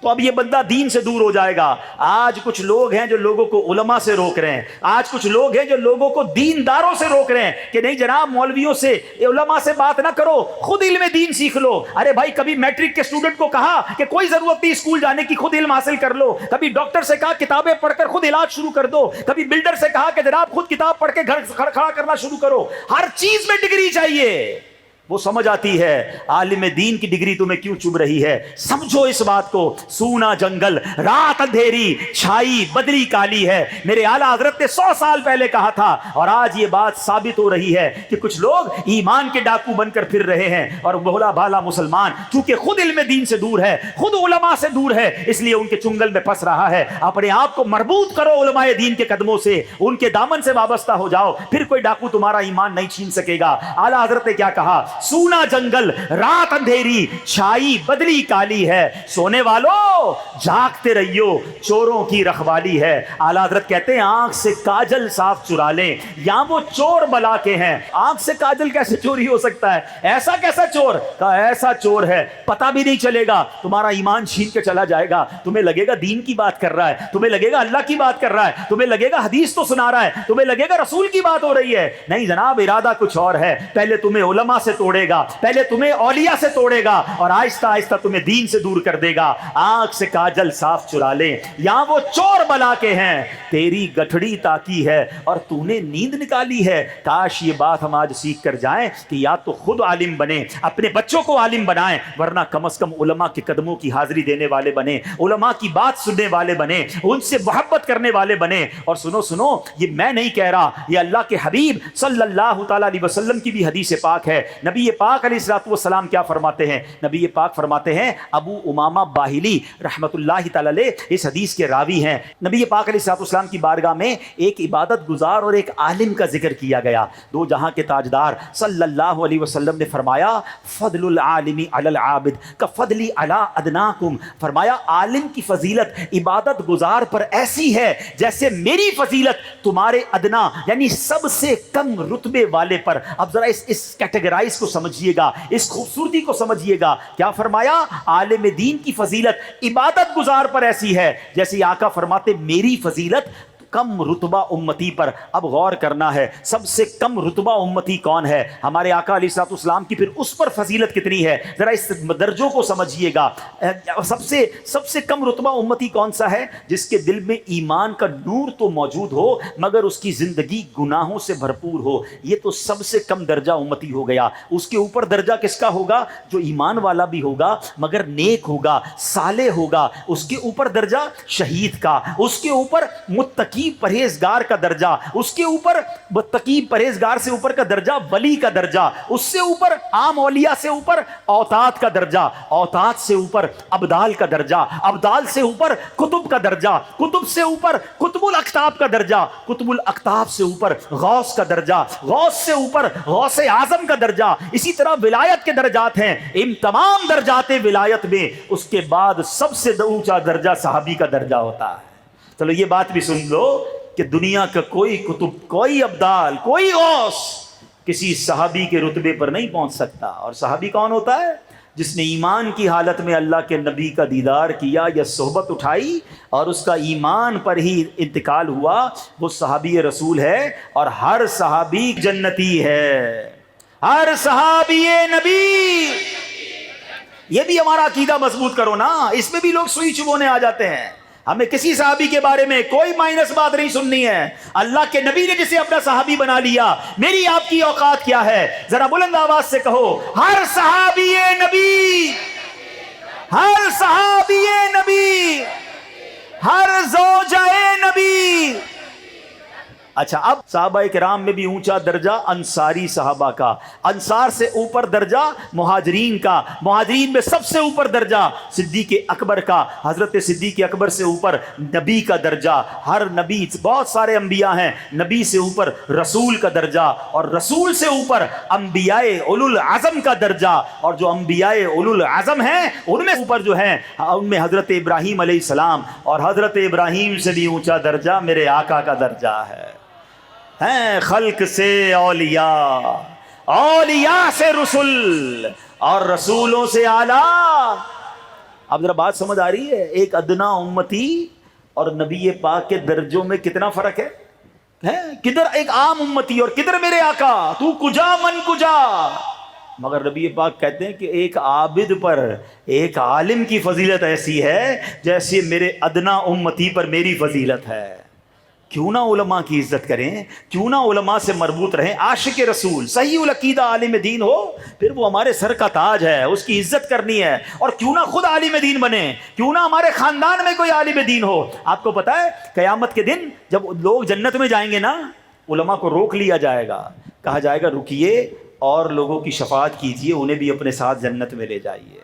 تو اب یہ بندہ دین سے دور ہو جائے گا. آج کچھ لوگ ہیں جو لوگوں کو علماء سے روک رہے ہیں, آج کچھ لوگ ہیں جو لوگوں کو دینداروں سے روک رہے ہیں کہ نہیں جناب مولویوں سے علماء سے بات نہ کرو, خود علم دین سیکھ لو. ارے بھائی کبھی میٹرک کے اسٹوڈنٹ کو کہا کہ کوئی ضرورت نہیں اسکول جانے کی, خود علم حاصل کر لو. کبھی ڈاکٹر سے کہا کتابیں پڑھ کر خود علاج شروع کر دو. کبھی بلڈر سے کہا کہ جناب خود کتاب پڑھ کے گھر کھڑا کرنا شروع کرو. ہر چیز میں ڈگری چاہیے. وہ سمجھ آتی ہے عالم دین کی ڈگری تمہیں کیوں چبھ رہی ہے. سمجھو اس بات کو, سونا جنگل رات اندھیری چھائی بدری کالی ہے. میرے اعلیٰ حضرت نے 100 سال پہلے کہا تھا, اور آج یہ بات ثابت ہو رہی ہے کہ کچھ لوگ ایمان کے ڈاکو بن کر پھر رہے ہیں. اور بھولا بھالا مسلمان چونکہ خود علم دین سے دور ہے, خود علماء سے دور ہے, اس لیے ان کے چنگل میں پھنس رہا ہے. اپنے آپ کو مربوط کرو علماء دین کے قدموں سے, ان کے دامن سے وابستہ ہو جاؤ, پھر کوئی ڈاکو تمہارا ایمان نہیں چھین سکے گا. اعلیٰ حضرت نے کیا کہا, سونا جنگل رات اندھیری چھائی بدلی کالی ہے, سونے والو جاگتے رہیو چوروں کی رکھوالی ہے. اعلیٰ حضرت کہتے ہیں آنکھ سے کاجل صاف چرا لیں, یہاں وہ چور بلا کے ہیں. آنکھ سے کاجل کیسے چوری ہو سکتا ہے, ایسا کیسا چور, کہا ایسا چور ہے پتہ بھی نہیں چلے گا, تمہارا ایمان چھین کے چلا جائے گا. تمہیں لگے گا دین کی بات کر رہا ہے, تمہیں لگے گا اللہ کی بات کر رہا ہے, تمہیں لگے گا حدیث تو سنا رہا ہے, تمہیں لگے گا رسول کی بات ہو رہی ہے. نہیں جناب, ارادہ کچھ اور ہے. پہلے تمہیں علماء سے توڑے گا, پہلے تمہیں اولیاء سے توڑے گا, اور آہستہ آہستہ تمہیں دین سے دور کر دے گا. آنکھ سے کاجل صاف چرا لیں, یہاں وہ چور بلا کے ہیں. تیری گٹھڑی تاکی ہے اور تو نے نیند نکالی ہے. کاش یہ بات ہم آج سیکھ کر جائیں کہ یا تو خود عالم بنیں, اپنے بچوں کو عالم بنائیں, ورنہ کم از کم علماء کے قدموں کی حاضری دینے والے بنیں, علماء کی بات سننے والے بنیں, ان سے محبت کرنے والے بنیں. اور سنو, یہ میں نہیں کہہ رہا, یہ اللہ کے حبیب صلی اللہ تعالی علیہ وسلم کی بھی حدیث پاک ہے. نبی پاک علیہ الصلوۃ والسلام کیا فرماتے ہیں, نبی پاک فرماتے ہیں, ابو امامہ باہلی رحمۃ اللہ تعالی علیہ اس حدیث کے راوی ہیں. نبی پاک علیہ الصلوۃ والسلام کی بارگاہ میں ایک عبادت گزار اور ایک عالم کا ذکر کیا گیا. دو جہاں کے تاجدار صلی اللہ علیہ وسلم نے فرمایا, فضل العالم علی العابد کفضلی علی ادناکم. فرمایا عالم کی فضیلت عبادت گزار پر ایسی ہے جیسے میری فضیلت تمہارے ادنا یعنی سب سے کم رتبے والے پر. اب ذرا اس کیٹیگرائز کو سمجھیے گا, اس خوبصورتی کو سمجھیے گا. کیا فرمایا, عالم دین کی فضیلت عبادت گزار پر ایسی ہے جیسے آقا فرماتے میری فضیلت کم رتبہ امتی پر. اب غور کرنا ہے, سب سے کم رتبہ امتی کون ہے؟ ہمارے آقا علیہ الصلوۃ والسلام کی. پھر اس پر فضیلت کتنی ہے, ذرا اس درجوں کو سمجھیے گا. سب سے کم رتبہ امتی کون سا ہے؟ جس کے دل میں ایمان کا نور تو موجود ہو مگر اس کی زندگی گناہوں سے بھرپور ہو. یہ تو سب سے کم درجہ امتی ہو گیا. اس کے اوپر درجہ کس کا ہوگا؟ جو ایمان والا بھی ہوگا مگر نیک ہوگا, صالح ہوگا. اس کے اوپر درجہ شہید کا, اس کے اوپر متقی پرہیزگار کا درجہ, اس کے اوپر متقی پرہیزگار سے اوپر کا درجہ ولی کا درجہ, اس سے اوپر عام اولیاء سے اوپر اوتاد کا درجہ, اوتاد سے اوپر ابدال کا درجہ, ابدال سے اوپر کتب کا درجہ, کتب سے اوپر قطب الاقطاب کا درجہ, قطب الاقطاب سے اوپر غوث کا درجہ, غوث سے اوپر غوث اعظم کا درجہ. اسی طرح ولایت کے درجات ہیں. ان تمام درجات ولایت میں اس کے بعد سب سے اونچا درجہ صحابی کا درجہ ہوتا ہے. چلو یہ بات بھی سن لو کہ دنیا کا کوئی کتب, کوئی ابدال, کوئی غوث کسی صحابی کے رتبے پر نہیں پہنچ سکتا. اور صحابی کون ہوتا ہے؟ جس نے ایمان کی حالت میں اللہ کے نبی کا دیدار کیا یا صحبت اٹھائی اور اس کا ایمان پر ہی انتقال ہوا, وہ صحابی رسول ہے. اور ہر صحابی جنتی ہے, ہر صحابی نبی. یہ بھی ہمارا عقیدہ مضبوط کرو نا, اس میں بھی لوگ سوئی چبونے آ جاتے ہیں. ہمیں کسی صحابی کے بارے میں کوئی مائنس بات نہیں سننی ہے. اللہ کے نبی نے جسے اپنا صحابی بنا لیا, میری آپ کی اوقات کیا ہے؟ ذرا بلند آواز سے کہو, ہر صحابی نبی, ہر صحابی نبی, ہر زوجہ نبی. اچھا, اب صحابہ کرام میں بھی اونچا درجہ انصاری صحابہ کا, انصار سے اوپر درجہ مہاجرین کا, مہاجرین میں سب سے اوپر درجہ صدیق اکبر کا, حضرت صدیق اکبر سے اوپر نبی کا درجہ. ہر نبی, بہت سارے انبیاء ہیں, نبی سے اوپر رسول کا درجہ, اور رسول سے اوپر انبیاء اولو العزم کا درجہ. اور جو انبیاء اولو العزم ہیں ان میں اوپر جو ہیں ان میں حضرت ابراہیم علیہ السلام, اور حضرت ابراہیم سے بھی اونچا درجہ میرے آقا کا درجہ ہے. ہیں خلق سے اولیاء، اولیاء سے رسول اور رسولوں سے اعلیٰ۔ اب ذرا بات سمجھ آ رہی ہے؟ ایک ادنا امتی اور نبی پاک کے درجوں میں کتنا فرق ہے؟ کدھر ایک عام امتی اور کدھر میرے آقا، تو کجا من کجا۔ مگر نبی پاک کہتے ہیں کہ ایک عابد پر ایک عالم کی فضیلت ایسی ہے جیسے میرے ادنا امتی پر میری فضیلت ہے۔ کیوں نہ علماء کی عزت کریں، کیوں نہ علماء سے مربوط رہیں۔ عاشق رسول صحیح العقیدہ عالم دین ہو، پھر وہ ہمارے سر کا تاج ہے، اس کی عزت کرنی ہے۔ اور کیوں نہ خود عالم دین بنے، کیوں نہ ہمارے خاندان میں کوئی عالم دین ہو۔ آپ کو پتہ ہے قیامت کے دن جب لوگ جنت میں جائیں گے نا، علماء کو روک لیا جائے گا، کہا جائے گا رکیے اور لوگوں کی شفاعت کیجئے، انہیں بھی اپنے ساتھ جنت میں لے جائیے۔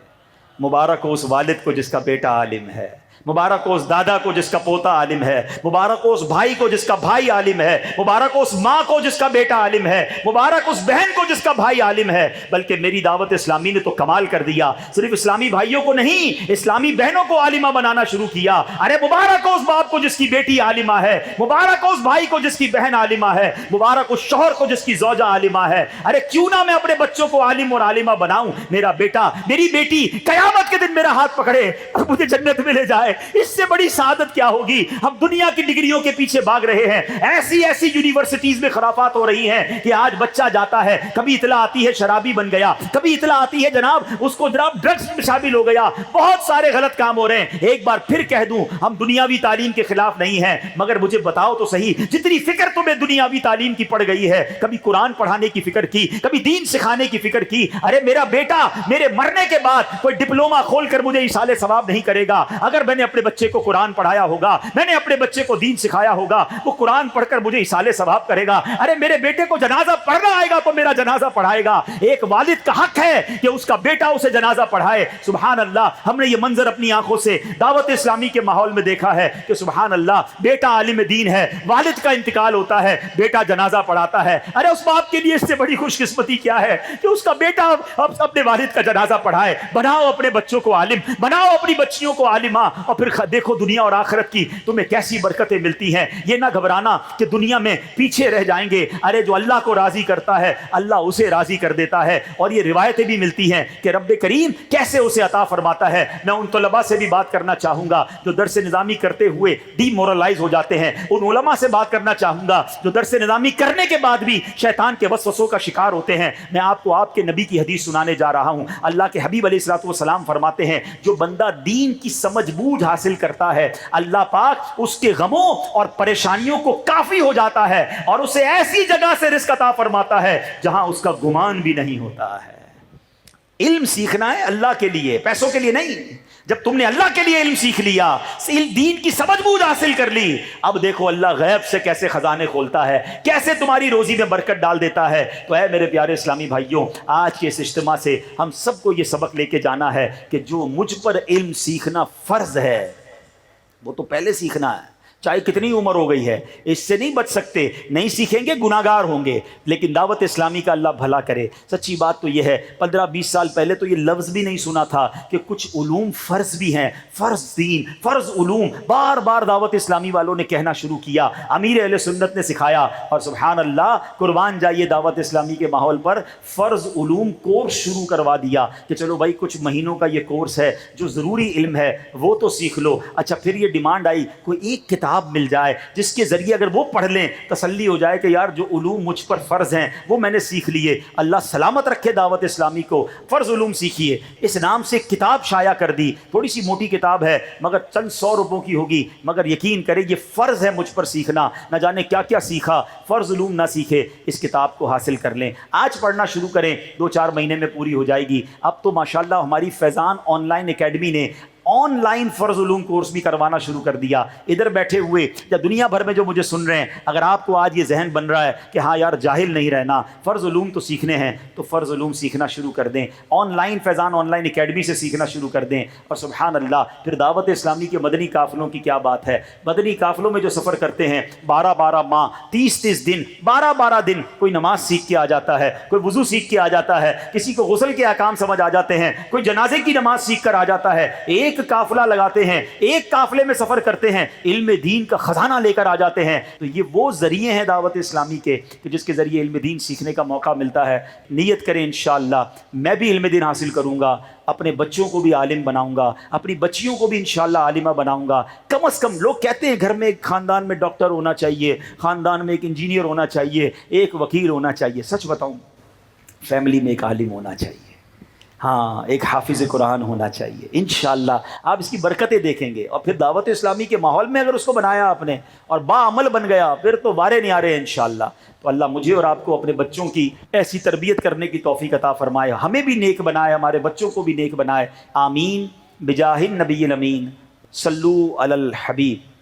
مبارک ہو اس والد کو جس کا بیٹا عالم ہے، مبارک ہو اس دادا کو جس کا پوتا عالم ہے، مبارک ہو اس بھائی کو جس کا بھائی عالم ہے، مبارک ہو اس ماں کو جس کا بیٹا عالم ہے، مبارک اس بہن کو جس کا بھائی عالم ہے۔ بلکہ میری دعوت اسلامی نے تو کمال کر دیا، صرف اسلامی بھائیوں کو نہیں، اسلامی بہنوں کو عالمہ بنانا شروع کیا۔ ارے مبارک ہو اس باپ کو جس کی بیٹی عالمہ ہے، مبارک ہو اس بھائی کو جس کی بہن عالمہ ہے، مبارک اس شوہر کو جس کی زوجہ عالمہ ہے۔ ارے کیوں نہ میں اپنے بچوں کو عالم اور عالمہ بناؤں، میرا بیٹا میری بیٹی قیامت کے دن میرا ہاتھ پکڑے اور مجھے جنت میں لے جائے، اس سے بڑی سعادت کیا ہوگی؟ ہم دنیا کی ڈگریوں کے پیچھے بھاگ رہے ہیں، ایسی ایسی یونیورسٹیز میں خرافات ہو رہی ہیں کہ آج بچہ جاتا ہے، کبھی اطلاع آتی ہے شرابی بن گیا، کبھی اطلاع آتی ہے جناب اس کو جناب ڈرگس میں شامل ہو گیا، بہت سارے غلط کام ہو رہے ہیں۔ ایک بار پھر کہہ دوں، ہم دنیاوی تعلیم کے خلاف نہیں ہیں، مگر مجھے بتاؤ تو صحیح، جتنی فکر تمہیں دنیاوی تعلیم کی پڑ گئی ہے، کبھی قرآن پڑھانے کی فکر کی، کبھی دین سکھانے کی فکر کی؟ ارے میرا بیٹا میرے مرنے کے بعد کوئی ڈپلوما کھول کر مجھے ایصال ثواب نہیں کرے گا۔ اگر میں نے اپنے بچے کو قرآن پڑھایا ہوگا، میں نے اپنے بچے کو دین سکھایا ہوگا، وہ قرآن پڑھ کر مجھے ایصال ثواب کرے گا۔ ارے میرے بیٹے کو جنازہ پڑھنا آئے گا تو میرا جنازہ پڑھائے گا۔ ایک والد کا حق ہے کہ اس کا بیٹا اسے جنازہ پڑھائے۔ سبحان اللہ، ہم نے یہ منظر اپنی آنکھوں سے دعوت اسلامی کے ماحول میں دیکھا ہے کہ سبحان اللہ، بیٹا عالم دین ہے، والد کا انتقال ہوتا ہے، بیٹا جنازہ پڑھاتا ہے۔ ارے اس باپ کے لیے اس سے بڑی خوش قسمتی کیا ہے کہ اس کا بیٹا اپنے والد کا جنازہ پڑھائے۔ بناؤ اپنے بچوں کو عالم، بناؤ اپنی بچیوں کو عالمہ، اور پھر دیکھو دنیا اور آخرت کی تمہیں کیسی برکتیں ملتی ہیں۔ یہ نہ گھبرانا کہ دنیا میں پیچھے رہ جائیں گے، ارے جو اللہ کو راضی کرتا ہے اللہ اسے راضی کر دیتا ہے۔ اور یہ روایتیں بھی ملتی ہیں کہ رب کریم کیسے اسے عطا فرماتا ہے۔ میں ان طلباء سے بھی بات کرنا چاہوں گا جو درس نظامی کرتے ہوئے ڈی مورلائز ہو جاتے ہیں، ان علماء سے بات کرنا چاہوں گا جو درس نظامی کرنے کے بعد بھی شیطان کے وسوسوں کا شکار ہوتے ہیں۔ میں آپ کو آپ کے نبی کی حدیث سنانے جا رہا ہوں۔ اللہ کے حبیب علیہ الصلوۃ والسلام فرماتے ہیں جو بندہ دین کی سمجھ بوجھ حاصل کرتا ہے، اللہ پاک اس کے غموں اور پریشانیوں کو کافی ہو جاتا ہے اور اسے ایسی جگہ سے رزق عطا فرماتا ہے جہاں اس کا گمان بھی نہیں ہوتا ہے۔ علم سیکھنا ہے اللہ کے لیے، پیسوں کے لیے نہیں۔ جب تم نے اللہ کے لیے علم سیکھ لیا، دین کی سمجھ بوجھ حاصل کر لی، اب دیکھو اللہ غیب سے کیسے خزانے کھولتا ہے، کیسے تمہاری روزی میں برکت ڈال دیتا ہے۔ تو اے میرے پیارے اسلامی بھائیوں، آج کے اس اجتماع سے ہم سب کو یہ سبق لے کے جانا ہے کہ جو مجھ پر علم سیکھنا فرض ہے وہ تو پہلے سیکھنا ہے، چاہے کتنی عمر ہو گئی ہے، اس سے نہیں بچ سکتے، نہیں سیکھیں گے گناہگار ہوں گے۔ لیکن دعوت اسلامی کا اللہ بھلا کرے، سچی بات تو یہ ہے 15-20 سال پہلے تو یہ لفظ بھی نہیں سنا تھا کہ کچھ علوم فرض بھی ہیں، فرض دین، فرض علوم بار بار دعوت اسلامی والوں نے کہنا شروع کیا، امیر اہل سنت نے سکھایا، اور سبحان اللہ قربان جائیے دعوت اسلامی کے ماحول پر فرض علوم کورس شروع کروا دیا کہ چلو بھائی کچھ مہینوں کا یہ کورس ہے، جو ضروری علم ہے وہ تو سیکھ لو۔ اچھا پھر یہ ڈیمانڈ آئی کوئی ایک کتاب مل جائے جس کے ذریعے اگر وہ پڑھ لیں تسلی ہو جائے کہ یار جو علوم مجھ پر فرض ہیں وہ میں نے سیکھ لیے۔ اللہ سلامت رکھے دعوت اسلامی کو، فرض علوم سیکھیے۔ اس نام سے کتاب شائع کر دی، تھوڑی سی موٹی کتاب ہے مگر چند 100 روپوں کی ہوگی، مگر یقین کرے یہ فرض ہے مجھ پر سیکھنا۔ نہ جانے کیا کیا سیکھا، فرض علوم نہ سیکھے، اس کتاب کو حاصل کر لیں، آج پڑھنا شروع کریں، 2-4 مہینے میں پوری ہو جائے گی۔ اب تو ماشاءاللہ ہماری فیضان آن لائن اکیڈمی نے آن لائن فرض علوم کورس بھی کروانا شروع کر دیا۔ ادھر بیٹھے ہوئے یا دنیا بھر میں جو مجھے سن رہے ہیں، اگر آپ کو آج یہ ذہن بن رہا ہے کہ ہاں یار جاہل نہیں رہنا، فرض علوم تو سیکھنے ہیں، تو فرض علوم سیکھنا شروع کر دیں، on line Faizan on line academy سے سیکھنا شروع کر دیں۔ اور سبحان اللہ پھر دعوت اسلامی کے مدنی قافلوں کی کیا بات ہے، مدنی قافلوں میں جو سفر کرتے ہیں 12 ماہ 30 دن 12 دن، کوئی نماز سیکھ کے آ جاتا ہے، کوئی وضو سیکھ کے آ جاتا ہے، کسی کو غسل کے احکام سمجھ آ جاتے ہیں، کوئی جنازے کی نماز سیکھ کر آ جاتا ہے۔ ایک ایک قافلہ لگاتے ہیں، ایک قافلے میں سفر کرتے ہیں، علم دین کا خزانہ لے کر آ جاتے ہیں۔ تو یہ وہ ذریعے ہیں دعوت اسلامی کے کہ جس کے ذریعے علم دین سیکھنے کا موقع ملتا ہے۔ نیت کریں انشاءاللہ میں بھی علم دین حاصل کروں گا، اپنے بچوں کو بھی عالم بناؤں گا، اپنی بچیوں کو بھی انشاءاللہ عالمہ بناؤں گا۔ کم از کم لوگ کہتے ہیں گھر میں ایک خاندان میں ڈاکٹر ہونا چاہیے، خاندان میں ایک انجینئر ہونا چاہیے، ایک وکیل ہونا چاہیے۔ سچ بتاؤں فیملی میں ایک عالم ہونا چاہیے، ہاں ایک حافظ قرآن ہونا چاہیے۔ انشاءاللہ آپ اس کی برکتیں دیکھیں گے، اور پھر دعوت اسلامی کے ماحول میں اگر اس کو بنایا آپ نے اور باعمل بن گیا پھر تو وارے نہیں آ رہے ہیں انشاءاللہ۔ تو اللہ مجھے اور آپ کو اپنے بچوں کی ایسی تربیت کرنے کی توفیق عطا فرمائے، ہمیں بھی نیک بنائے، ہمارے بچوں کو بھی نیک بنائے، آمین بجاہ النبی الامین۔ صلو علی الحبیب۔